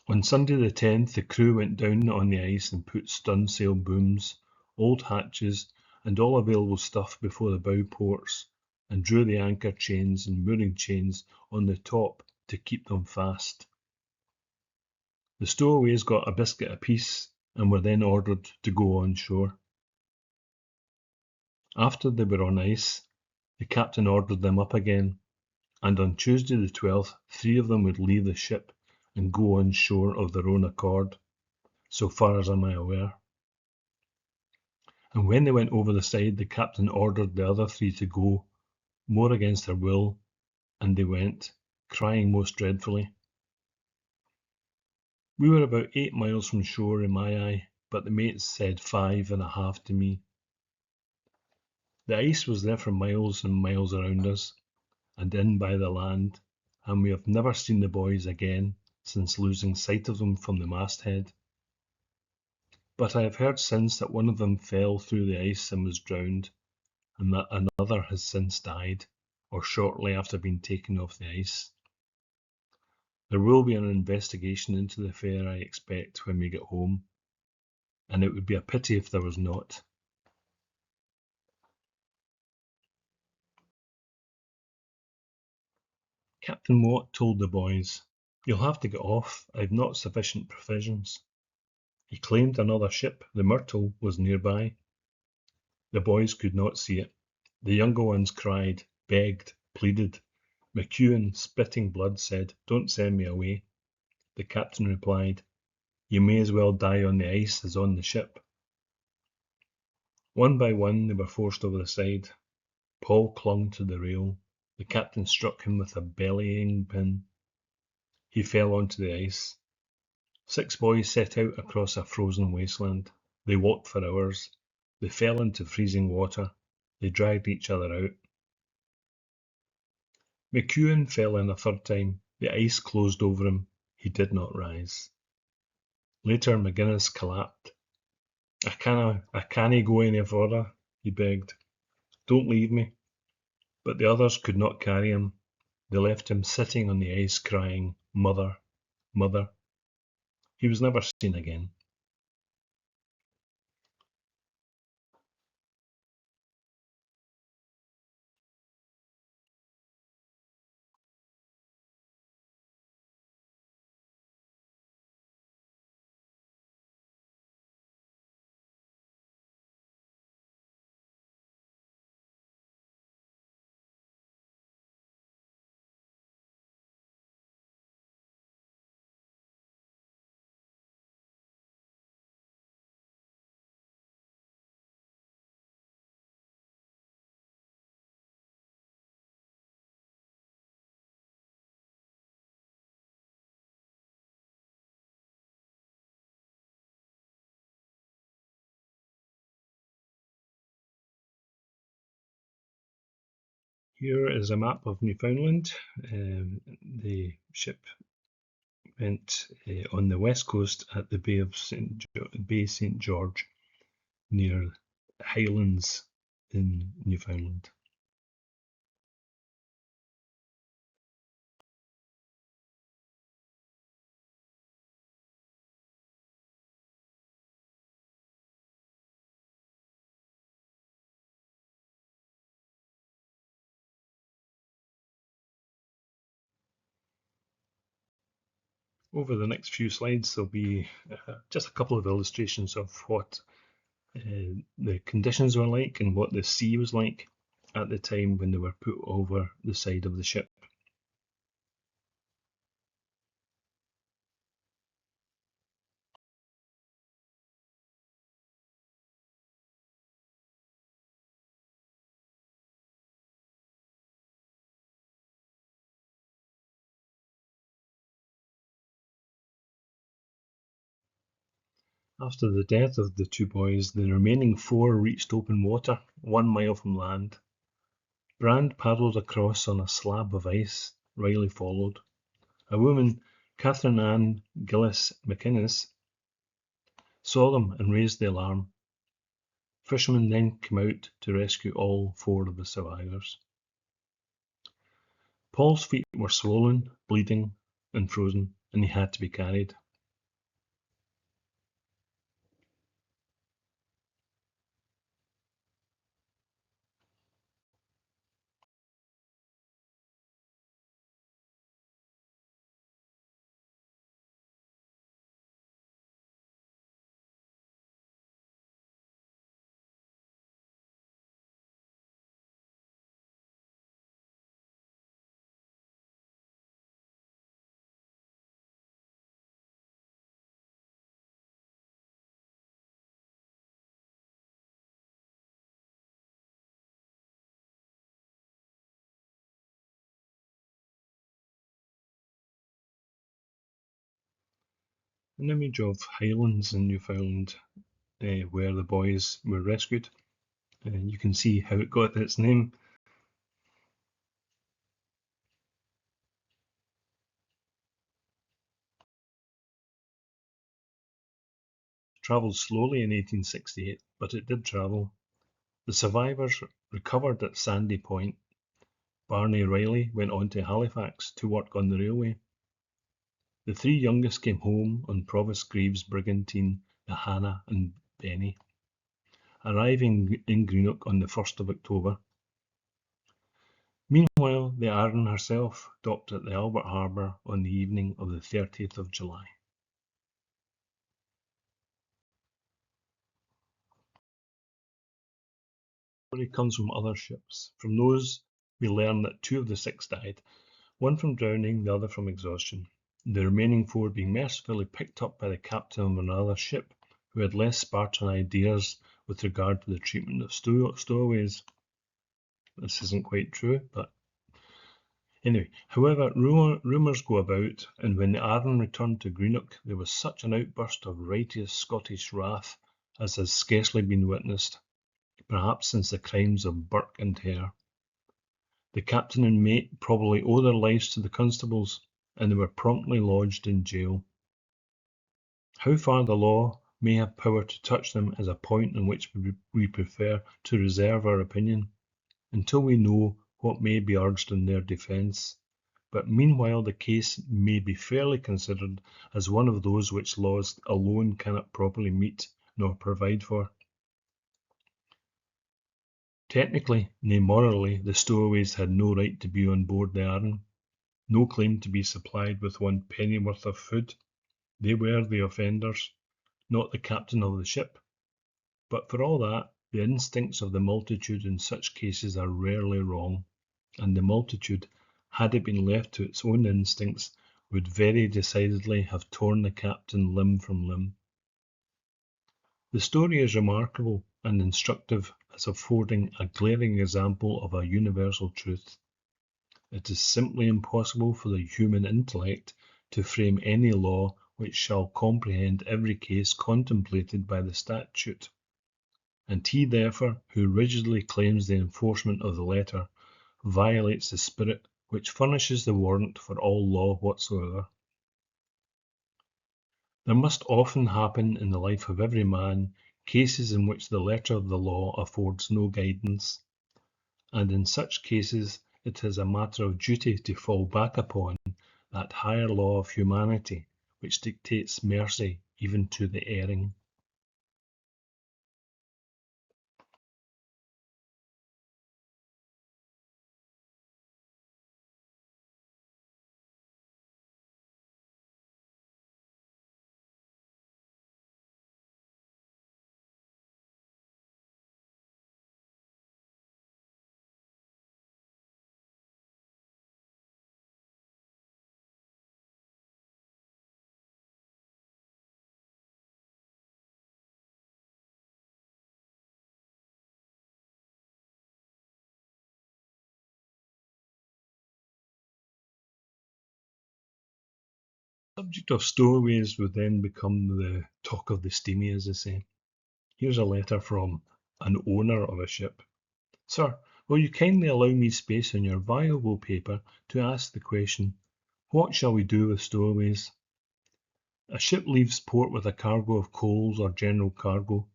On Sunday the 10th, the crew went down on the ice and put stunsail booms, old hatches, and all available stuff before the bow ports, and drew the anchor chains and mooring chains on the top to keep them fast. The stowaways got a biscuit apiece, and were then ordered to go on shore. After they were on ice, the captain ordered them up again, and on Tuesday the 12th 3 of them would leave the ship and go on shore of their own accord, so far as I am aware. And when they went over the side, the captain ordered the other 3 to go, more against their will, and they went, crying most dreadfully. We were about 8 miles from shore in my eye, but the mates said 5.5 to me. The ice was there for miles and miles around us, and in by the land, and we have never seen the boys again since losing sight of them from the masthead. But I have heard since that one of them fell through the ice and was drowned, and that another has since died, or shortly after being taken off the ice. There will be an investigation into the affair, I expect, when we get home, and it would be a pity if there was not. Captain Watt told the boys, "You'll have to get off, I've not sufficient provisions." He claimed another ship, the Myrtle, was nearby. The boys could not see it. The younger ones cried, begged, pleaded. McEwen, spitting blood, said, "Don't send me away." The captain replied, "You may as well die on the ice as on the ship." One by one they were forced over the side. Paul clung to the rail. The captain struck him with a bellying pin. He fell onto the ice. 6 boys set out across a frozen wasteland. They walked for hours. They fell into freezing water. They dragged each other out. McEwen fell in a 3rd time. The ice closed over him. He did not rise. Later, McGuinness collapsed. I canna go any further," he begged. "Don't leave me." But the others could not carry him. They left him sitting on the ice crying, "Mother, mother." He was never seen again. Here is a map of Newfoundland. The ship went on the west coast at the Bay St. George, near Highlands in Newfoundland. Over the next few slides, there'll be just a couple of illustrations of what the conditions were like and what the sea was like at the time when they were put over the side of the ship. After the death of the two boys, the remaining four reached open water, 1 mile from land. Brand paddled across on a slab of ice. Riley followed. A woman, Catherine Ann Gillis McInnes, saw them and raised the alarm. Fishermen then came out to rescue all four of the survivors. Paul's feet were swollen, bleeding, and frozen, and he had to be carried. An image of Highlands in Newfoundland, where the boys were rescued. You can see how it got its name. Travelled slowly in 1868, but it did travel. The survivors recovered at Sandy Point. Barney Riley went on to Halifax to work on the railway. The three youngest came home on Provost Graves' brigantine, the Hannah and Benny, arriving in Greenock on the 1st of October. Meanwhile, the Arran herself docked at the Albert Harbour on the evening of the 30th of July. The story comes from other ships. From those, we learn that 2 of the 6 died, one from drowning, the other from exhaustion, the remaining 4 being mercifully picked up by the captain of another ship who had less Spartan ideas with regard to the treatment of stowaways. This isn't quite true, but anyway. However, rumours go about, and when the Arran returned to Greenock, there was such an outburst of righteous Scottish wrath as has scarcely been witnessed, perhaps since the crimes of Burke and Hare. The captain and mate probably owe their lives to the constables, and they were promptly lodged in jail. How far the law may have power to touch them is a point on which we prefer to reserve our opinion, until we know what may be urged in their defence. But meanwhile the case may be fairly considered as one of those which laws alone cannot properly meet nor provide for. Technically, nay morally, the stowaways had no right to be on board the Arran, no claim to be supplied with 1 pennyworth of food. They were the offenders, not the captain of the ship. But for all that, the instincts of the multitude in such cases are rarely wrong, and the multitude, had it been left to its own instincts, would very decidedly have torn the captain limb from limb. The story is remarkable and instructive as affording a glaring example of a universal truth. It is simply impossible for the human intellect to frame any law which shall comprehend every case contemplated by the statute, and he therefore who rigidly claims the enforcement of the letter violates the spirit which furnishes the warrant for all law whatsoever. There must often happen in the life of every man cases in which the letter of the law affords no guidance, and in such cases it is a matter of duty to fall back upon that higher law of humanity which dictates mercy even to the erring. The subject of stowaways would then become the talk of the steamy, as they say. Here's a letter from an owner of a ship. Sir, will you kindly allow me space on your valuable paper to ask the question, what shall we do with stowaways? A ship leaves port with a cargo of coals or general cargo.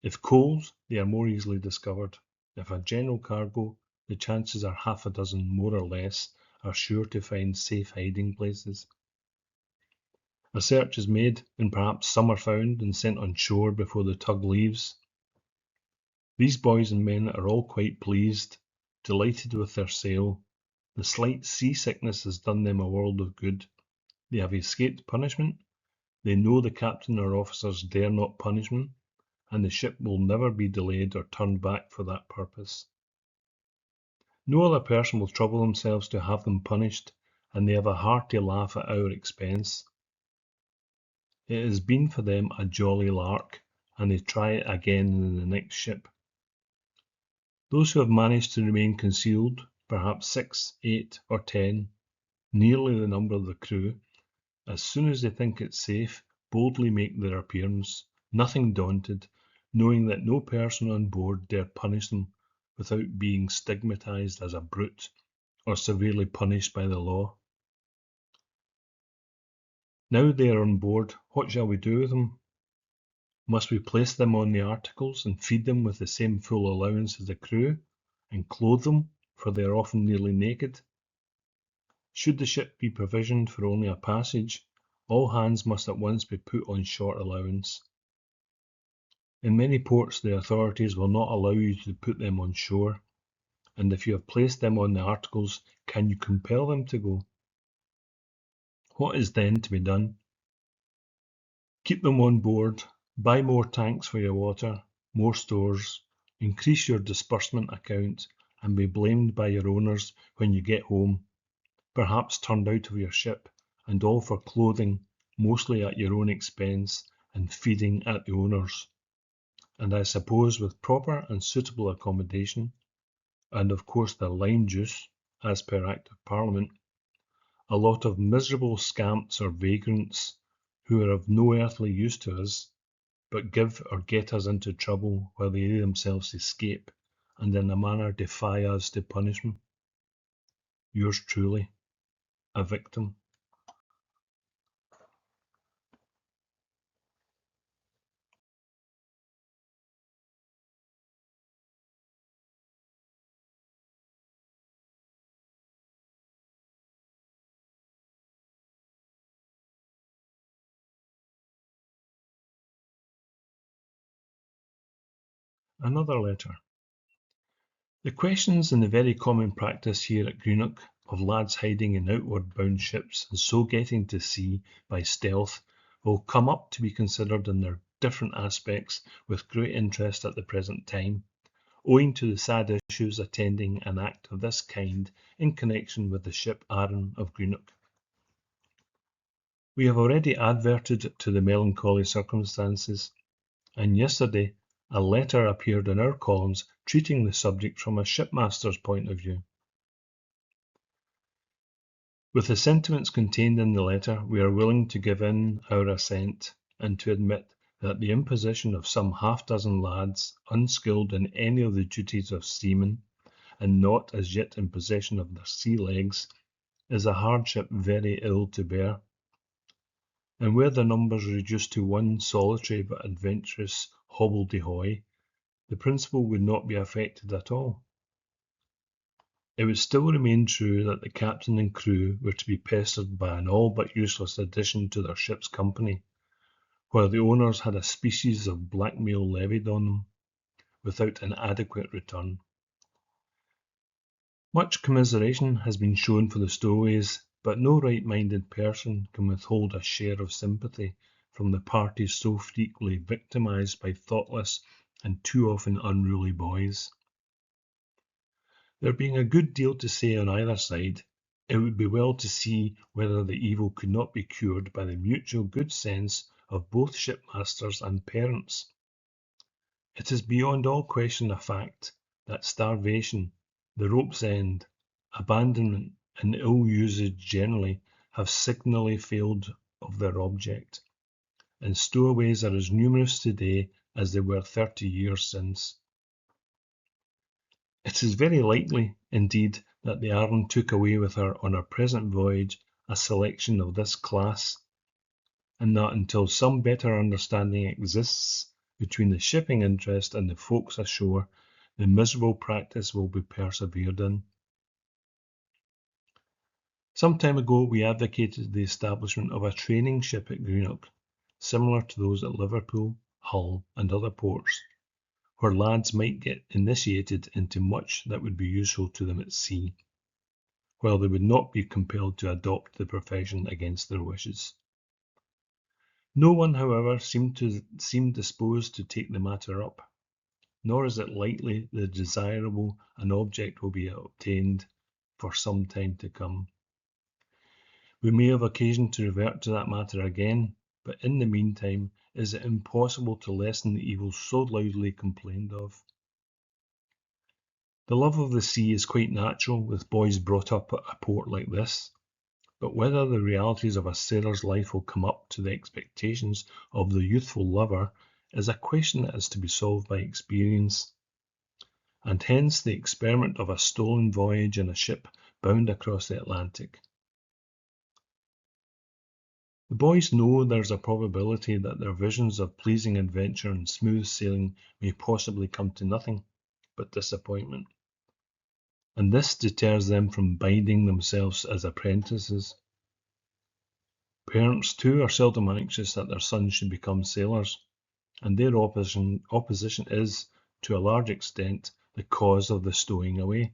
If coals, they are more easily discovered. If a general cargo, the chances are half a dozen, more or less, are sure to find safe hiding places. A search is made, and perhaps some are found and sent on shore before the tug leaves. These boys and men are all quite pleased, delighted with their sail. The slight seasickness has done them a world of good. They have escaped punishment. They know the captain or officers dare not punish them, and the ship will never be delayed or turned back for that purpose. No other person will trouble themselves to have them punished, and they have a hearty laugh at our expense. It has been for them a jolly lark, and they try it again in the next ship. Those who have managed to remain concealed, perhaps 6, 8, or 10, nearly the number of the crew, as soon as they think it safe, boldly make their appearance, nothing daunted, knowing that no person on board dare punish them without being stigmatized as a brute or severely punished by the law. Now they are on board, what shall we do with them? Must we place them on the articles and feed them with the same full allowance as the crew, and clothe them, for they are often nearly naked? Should the ship be provisioned for only a passage, all hands must at once be put on short allowance. In many ports the authorities will not allow you to put them on shore, and if you have placed them on the articles, can you compel them to go? What is then to be done? Keep them on board, buy more tanks for your water, more stores, increase your disbursement account, and be blamed by your owners when you get home, perhaps turned out of your ship, and all for clothing, mostly at your own expense, and feeding at the owners. And I suppose with proper and suitable accommodation, and of course the lime juice, as per Act of Parliament, a lot of miserable scamps or vagrants, who are of no earthly use to us, but give or get us into trouble while they themselves escape, and in a manner defy us to punishment. Yours truly, a victim. Another letter. The questions in the very common practice here at Greenock of lads hiding in outward bound ships and so getting to sea by stealth will come up to be considered in their different aspects with great interest at the present time, owing to the sad issues attending an act of this kind in connection with the ship Arran of Greenock. We have already adverted to the melancholy circumstances, and yesterday a letter appeared in our columns treating the subject from a shipmaster's point of view. With the sentiments contained in the letter, we are willing to give in our assent, and to admit that the imposition of some half-dozen lads, unskilled in any of the duties of seamen, and not as yet in possession of their sea legs, is a hardship very ill to bear. And were the numbers reduced to one solitary but adventurous hobbledehoy, the principle would not be affected at all. It would still remain true that the captain and crew were to be pestered by an all but useless addition to their ship's company, while the owners had a species of blackmail levied on them, without an adequate return. Much commiseration has been shown for the stowaways, but no right-minded person can withhold a share of sympathy from the parties so frequently victimised by thoughtless and too often unruly boys. There being a good deal to say on either side, it would be well to see whether the evil could not be cured by the mutual good sense of both shipmasters and parents. It is beyond all question a fact that starvation, the rope's end, abandonment, and ill usage generally have signally failed of their object, and stowaways are as numerous today as they were 30 years since. It is very likely, indeed, that the Arran took away with her on her present voyage a selection of this class, and that until some better understanding exists between the shipping interest and the folks ashore, the miserable practice will be persevered in. Some time ago we advocated the establishment of a training ship at Greenock, similar to those at Liverpool, Hull, and other ports, where lads might get initiated into much that would be useful to them at sea, while they would not be compelled to adopt the profession against their wishes. No one, however, seemed disposed to take the matter up, nor is it likely the desirable an object will be obtained for some time to come. We may have occasion to revert to that matter again, but in the meantime is it impossible to lessen the evils so loudly complained of. The love of the sea is quite natural with boys brought up at a port like this, but whether the realities of a sailor's life will come up to the expectations of the youthful lover is a question that is to be solved by experience, and hence the experiment of a stolen voyage in a ship bound across the Atlantic. The boys know there is a probability that their visions of pleasing adventure and smooth sailing may possibly come to nothing but disappointment, and this deters them from binding themselves as apprentices. Parents too are seldom anxious that their sons should become sailors, and their opposition is, to a large extent, the cause of the stowing away.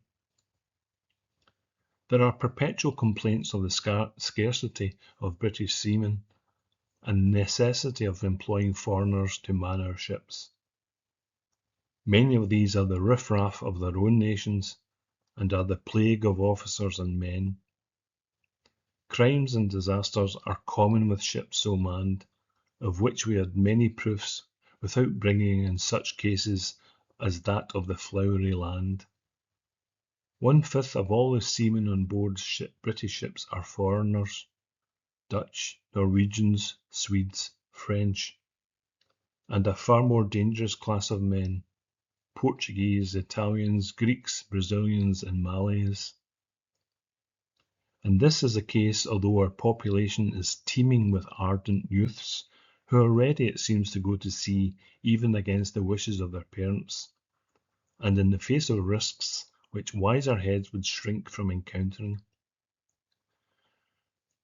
There are perpetual complaints of the scarcity of British seamen, and necessity of employing foreigners to man our ships. Many of these are the riff-raff of their own nations, and are the plague of officers and men. Crimes and disasters are common with ships so manned, of which we had many proofs, without bringing in such cases as that of the Flowery Land. 1/5 of all the seamen on board British ships are foreigners, Dutch, Norwegians, Swedes, French, and a far more dangerous class of men, Portuguese, Italians, Greeks, Brazilians, and Malays. And this is the case although our population is teeming with ardent youths, who are ready, it seems, to go to sea even against the wishes of their parents, and in the face of risks which wiser heads would shrink from encountering.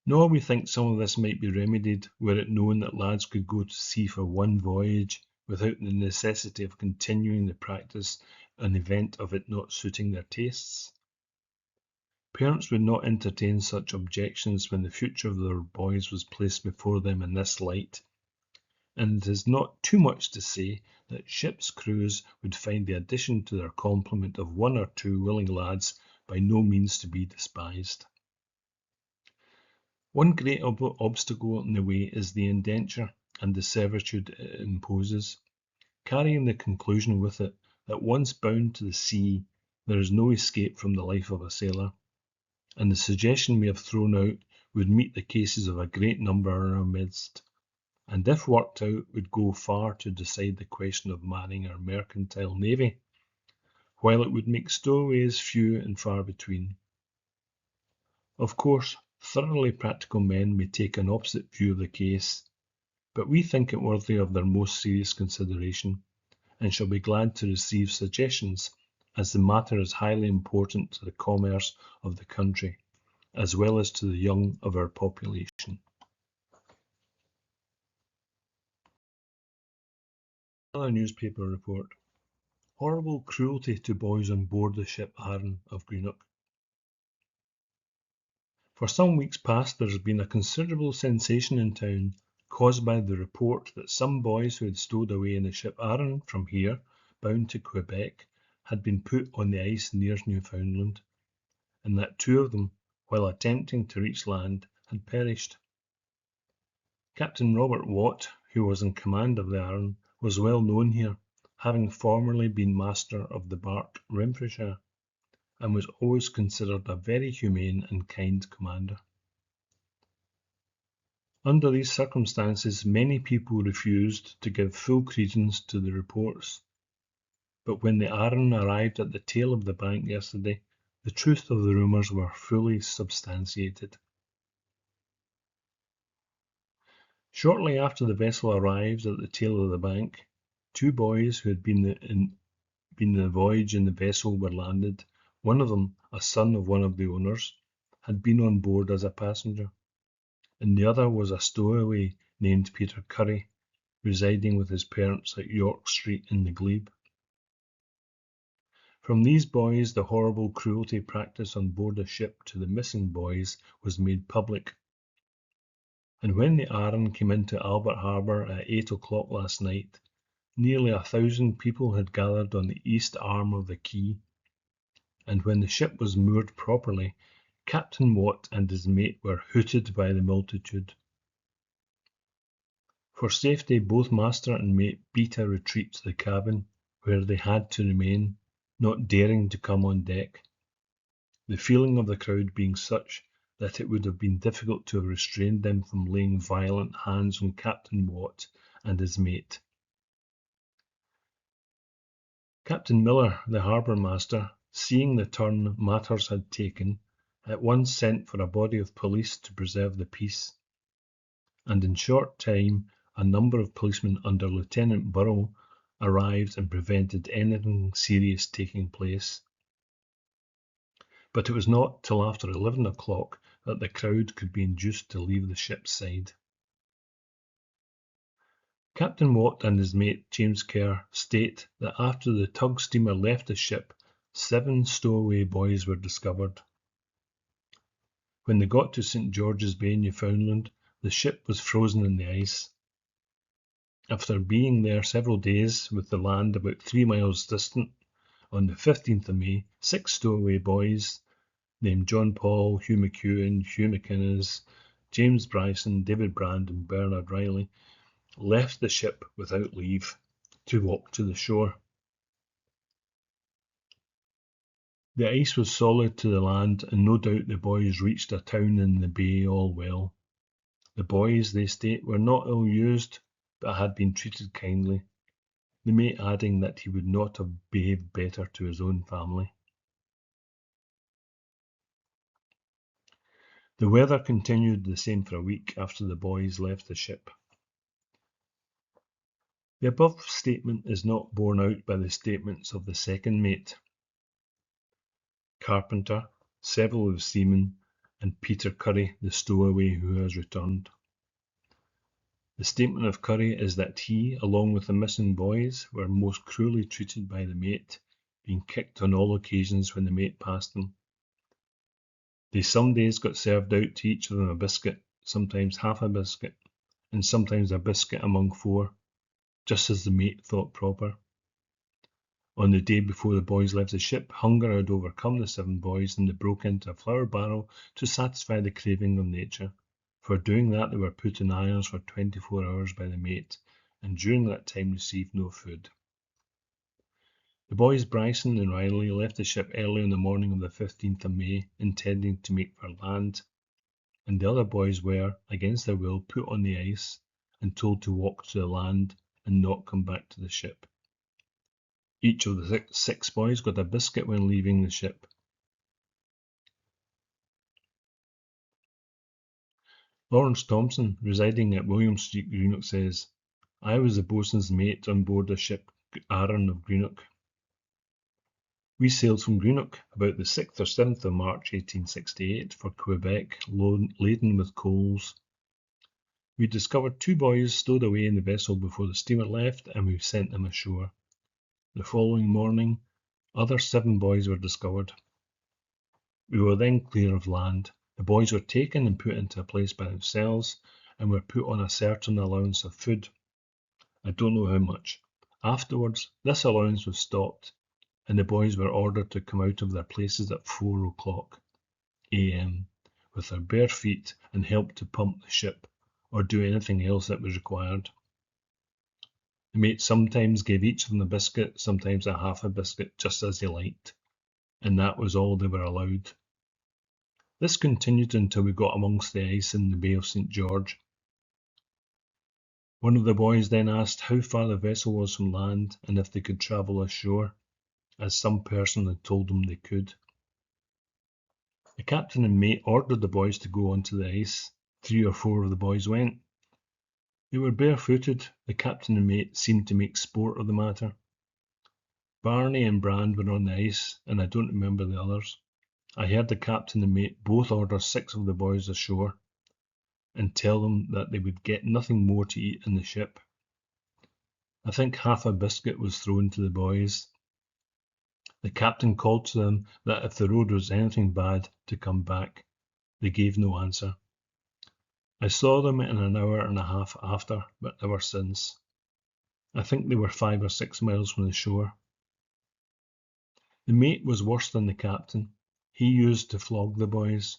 Nor we think some of this might be remedied were it known that lads could go to sea for one voyage without the necessity of continuing the practice in event of it not suiting their tastes. Parents would not entertain such objections when the future of their boys was placed before them in this light, and it is not too much to say that ship's crews would find the addition to their complement of 1 or 2 willing lads by no means to be despised. One great obstacle in the way is the indenture and the servitude it imposes, carrying the conclusion with it that once bound to the sea there is no escape from the life of a sailor, and the suggestion we have thrown out would meet the cases of a great number in our midst, and if worked out would go far to decide the question of manning our mercantile navy, while it would make stowaways few and far between. Of course, thoroughly practical men may take an opposite view of the case, but we think it worthy of their most serious consideration, and shall be glad to receive suggestions, as the matter is highly important to the commerce of the country, as well as to the young of our population. Another newspaper report. Horrible cruelty to boys on board the ship Arran of Greenock. For some weeks past there has been a considerable sensation in town, caused by the report that some boys who had stowed away in the ship Arran from here, bound to Quebec, had been put on the ice near Newfoundland, and that 2 of them, while attempting to reach land, had perished. Captain Robert Watt, who was in command of the Arran, was well known here, having formerly been master of the barque Renfrewshire, and was always considered a very humane and kind commander. Under these circumstances, many people refused to give full credence to the reports, but when the Arran arrived at the tail of the bank yesterday, the truth of the rumours were fully substantiated. Shortly after the vessel arrived at the tail of the bank, 2 boys who had been in the voyage in the vessel were landed. One of them, a son of one of the owners, had been on board as a passenger, and the other was a stowaway named Peter Curry, residing with his parents at York Street in the Glebe. From these boys the horrible cruelty practised on board a ship to the missing boys was made public, and when the Arran came into Albert Harbour at 8 o'clock last night, nearly 1,000 people had gathered on the east arm of the quay, and when the ship was moored properly, Captain Watt and his mate were hooted by the multitude. For safety, both master and mate beat a retreat to the cabin, where they had to remain, not daring to come on deck, the feeling of the crowd being such that it would have been difficult to have restrained them from laying violent hands on Captain Watt and his mate. Captain Miller, the harbour master, seeing the turn matters had taken, at once sent for a body of police to preserve the peace, and in short time a number of policemen under Lieutenant Burrell arrived and prevented anything serious taking place. But it was not till after 11 o'clock that the crowd could be induced to leave the ship's side. Captain Watt and his mate James Kerr state that after the tug steamer left the ship, 7 stowaway boys were discovered. When they got to St. George's Bay, Newfoundland, the ship was frozen in the ice. After being there several days, with the land about 3 miles distant, on the 15th of May, 6 stowaway boys, named John Paul, Hugh McEwen, Hugh McInnes, James Bryson, David Brand, and Bernard Riley, left the ship without leave to walk to the shore. The ice was solid to the land, and no doubt the boys reached a town in the bay all well. The boys, they state, were not ill-used, but had been treated kindly, the mate adding that he would not have behaved better to his own family. The weather continued the same for a week after the boys left the ship. The above statement is not borne out by the statements of the second mate, Carpenter, several of the seamen, and Peter Curry, the stowaway who has returned. The statement of Curry is that he, along with the missing boys, were most cruelly treated by the mate, being kicked on all occasions when the mate passed them. They some days got served out to each of them a biscuit, sometimes half a biscuit, and sometimes a biscuit among 4, just as the mate thought proper. On the day before the boys left the ship, hunger had overcome the 7 boys, and they broke into a flour barrel to satisfy the craving of nature. For doing that, they were put in irons for 24 hours by the mate, and during that time received no food. The boys Bryson and Riley left the ship early on the morning of the 15th of May, intending to make for land, and the other boys were, against their will, put on the ice and told to walk to the land and not come back to the ship. Each of the six boys got a biscuit when leaving the ship. Lawrence Thompson, residing at William Street, Greenock, says, I was the boatswain's mate on board the ship Arran of Greenock. We sailed from Greenock about the 6th or 7th of March 1868 for Quebec, laden with coals. We discovered 2 boys stowed away in the vessel before the steamer left, and we sent them ashore. The following morning, other 7 boys were discovered. We were then clear of land. The boys were taken and put into a place by themselves, and were put on a certain allowance of food. I don't know how much. Afterwards, this allowance was stopped, and the boys were ordered to come out of their places at 4 o'clock a.m. with their bare feet and help to pump the ship, or do anything else that was required. The mate sometimes gave each of them a biscuit, sometimes a half a biscuit, just as he liked, and that was all they were allowed. This continued until we got amongst the ice in the Bay of St. George. One of the boys then asked how far the vessel was from land and if they could travel ashore, as some person had told them they could. The captain and mate ordered the boys to go onto the ice. 3 or 4 of the boys went. They were barefooted. The captain and mate seemed to make sport of the matter. Barney and Brand were on the ice, and I don't remember the others. I heard the captain and mate both order 6 of the boys ashore and tell them that they would get nothing more to eat in the ship. I think half a biscuit was thrown to the boys. The captain called to them that if the road was anything bad, to come back. They gave no answer. I saw them in an hour and a half after, but never since. I think they were 5 or 6 miles from the shore. The mate was worse than the captain. He used to flog the boys.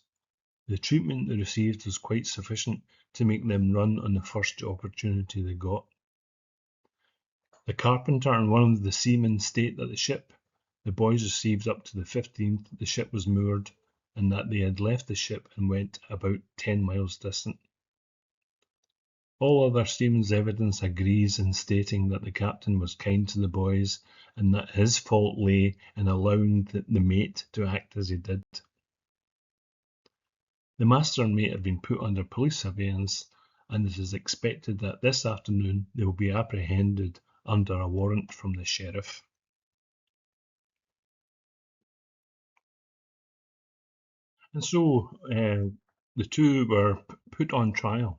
The treatment they received was quite sufficient to make them run on the first opportunity they got. The carpenter and one of the seamen state that the boys received up to the 15th, the ship was moored, and that they had left the ship and went about 10 miles distant. All other seamen's evidence agrees in stating that the captain was kind to the boys and that his fault lay in allowing the mate to act as he did. The master and mate have been put under police surveillance, and it is expected that this afternoon they will be apprehended under a warrant from the sheriff. And so the 2 were put on trial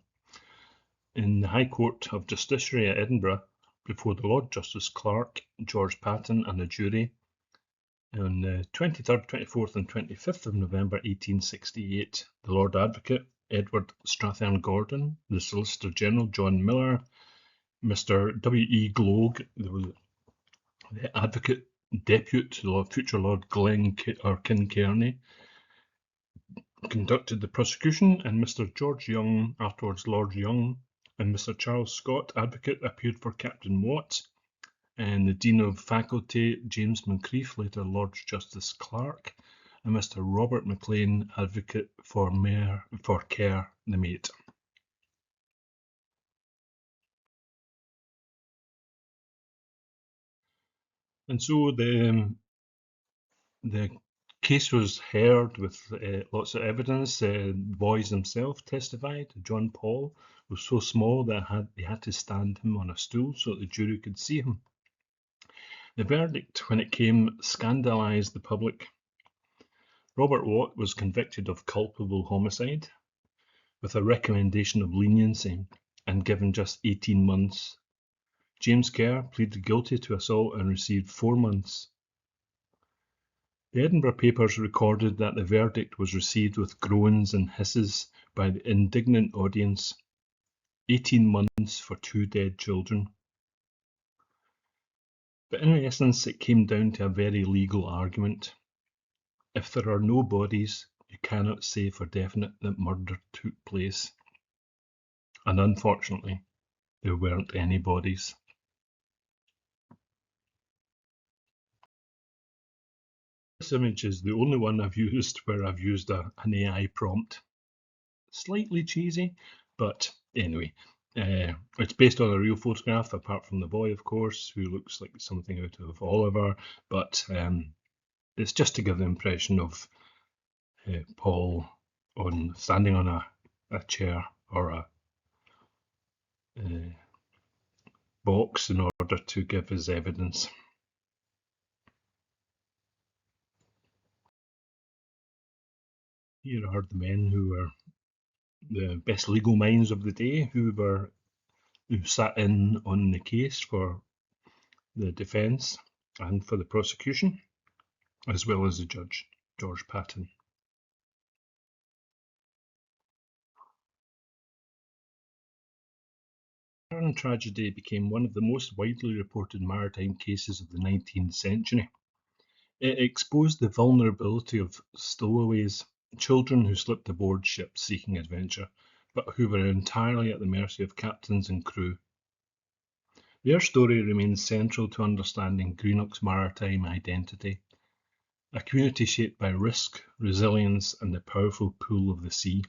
in the High Court of Justiciary at Edinburgh before the Lord Justice Clerk, George Patton, and a jury on the 23rd, 24th and 25th of November 1868. The Lord Advocate, Edward Strathern Gordon, the Solicitor General, John Miller, Mr. W.E. Gloag, the Advocate Depute, the future Lord Kincairney, conducted the prosecution, and Mr. George Young, afterwards Lord Young, and Mr. Charles Scott, Advocate, appeared for Captain Watt, and the Dean of Faculty, James Moncrieff, later Lord Justice Clerk, and Mr. Robert McLean, Advocate for Kerr, the mate. And so the case was heard with lots of evidence. The boys themselves testified. John Paul was so small that they had to stand him on a stool so that the jury could see him. The verdict, when it came, scandalised the public. Robert Watt was convicted of culpable homicide with a recommendation of leniency and given just 18 months. James Kerr pleaded guilty to assault and received 4 months. The Edinburgh papers recorded that the verdict was received with groans and hisses by the indignant audience. 18 months for 2 dead children. But in essence, it came down to a very legal argument. If there are no bodies, you cannot say for definite that murder took place. And unfortunately, there weren't any bodies. This image is the only one I've used where I've used an AI prompt. Slightly cheesy, but anyway. It's based on a real photograph, apart from the boy, of course, who looks like something out of Oliver, but it's just to give the impression of Paul standing on a chair or a box in order to give his evidence. Here are the men who were the best legal minds of the day, who sat in on the case for the defence and for the prosecution, as well as the judge, George Patton. The Arran tragedy became one of the most widely reported maritime cases of the 19th century. It exposed the vulnerability of stowaways, children who slipped aboard ships seeking adventure, but who were entirely at the mercy of captains and crew. Their story remains central to understanding Greenock's maritime identity, a community shaped by risk, resilience, and the powerful pull of the sea.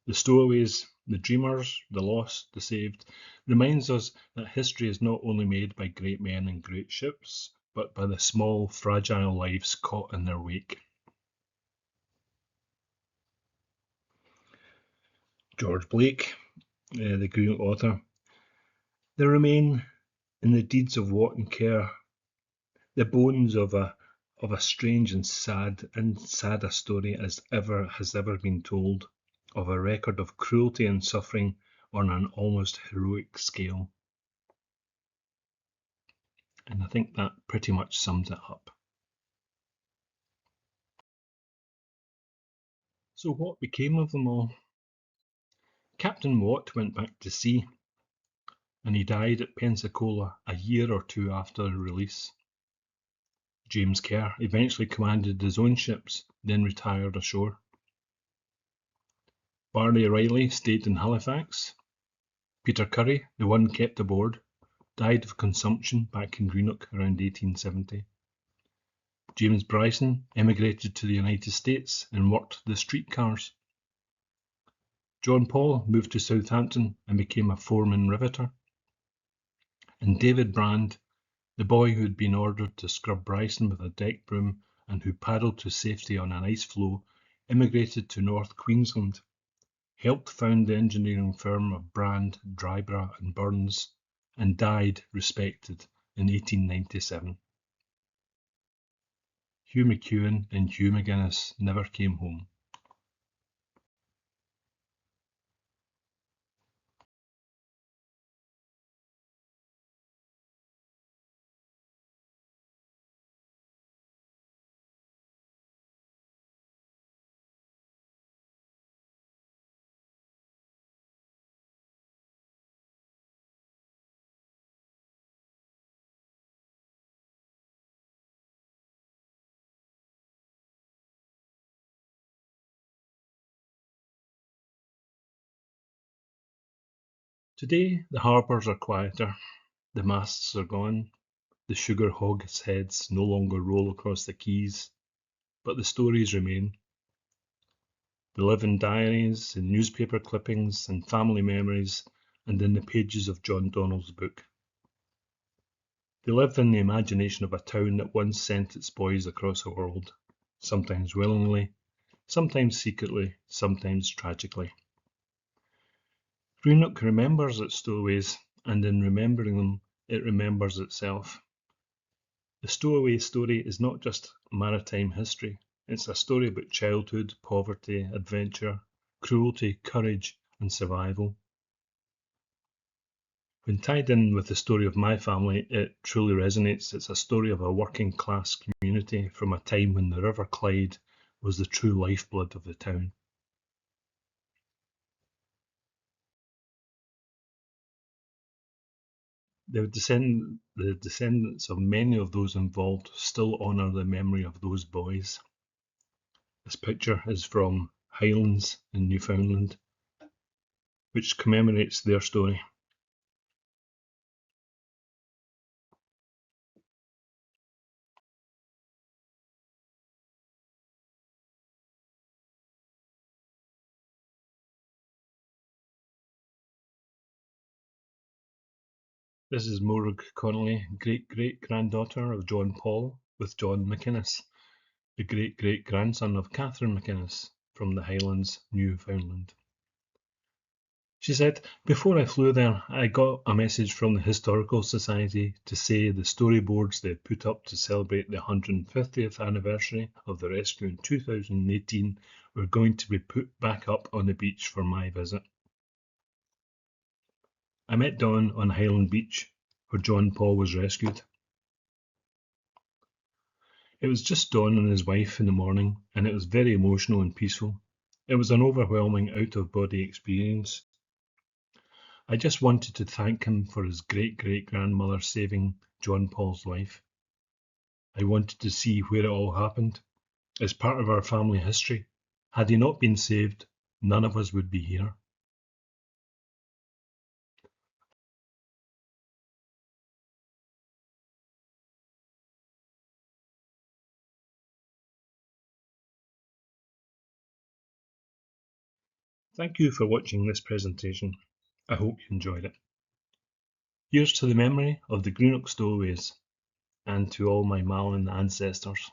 The stowaways, the dreamers, the lost, the saved, reminds us that history is not only made by great men and great ships, but by the small, fragile lives caught in their wake. George Blake, the Greenock author. There remain in the deeds of Watt and Care the bones of a strange and sad a story as ever has ever been told, of a record of cruelty and suffering on an almost heroic scale. And I think that pretty much sums it up. So what became of them all? Captain Watt went back to sea, and he died at Pensacola a year or two after release. James Kerr eventually commanded his own ships, then retired ashore. Barney Riley stayed in Halifax. Peter Curry, the one kept aboard, died of consumption back in Greenock around 1870. James Bryson emigrated to the United States and worked the streetcars. John Paul moved to Southampton and became a foreman riveter. And David Brand, the boy who had been ordered to scrub Bryson with a deck broom and who paddled to safety on an ice floe, immigrated to North Queensland, helped found the engineering firm of Brand, Dryborough and Burns, and died respected in 1897. Hugh McEwen and Hugh McGuinness never came home. Today the harbours are quieter, the masts are gone, the sugar hogsheads no longer roll across the quays, but the stories remain. They live in diaries, in newspaper clippings, and family memories, and in the pages of John Donald's book. They live in the imagination of a town that once sent its boys across the world, sometimes willingly, sometimes secretly, sometimes tragically. Greenock remembers its stowaways, and in remembering them, it remembers itself. The stowaway story is not just maritime history, it's a story about childhood, poverty, adventure, cruelty, courage, and survival. When tied in with the story of my family, it truly resonates. It's a story of a working class community from a time when the River Clyde was the true lifeblood of the town. The descendants of many of those involved still honour the memory of those boys. This picture is from Highlands in Newfoundland, which commemorates their story. This is Morag Connolly, great-great-granddaughter of John Paul with John McInnes, the great-great-grandson of Catherine McInnes from the Highlands, Newfoundland. She said, "Before I flew there, I got a message from the Historical Society to say the storyboards they had put up to celebrate the 150th anniversary of the rescue in 2018 were going to be put back up on the beach for my visit. I met Don on Highland Beach, where John Paul was rescued. It was just Don and his wife in the morning, and it was very emotional and peaceful. It was an overwhelming out-of-body experience. I just wanted to thank him for his great-great-grandmother saving John Paul's life. I wanted to see where it all happened. It's part of our family history. Had he not been saved, none of us would be here." Thank you for watching this presentation. I hope you enjoyed it. Here's to the memory of the Greenock Stowaways and to all my Malin ancestors.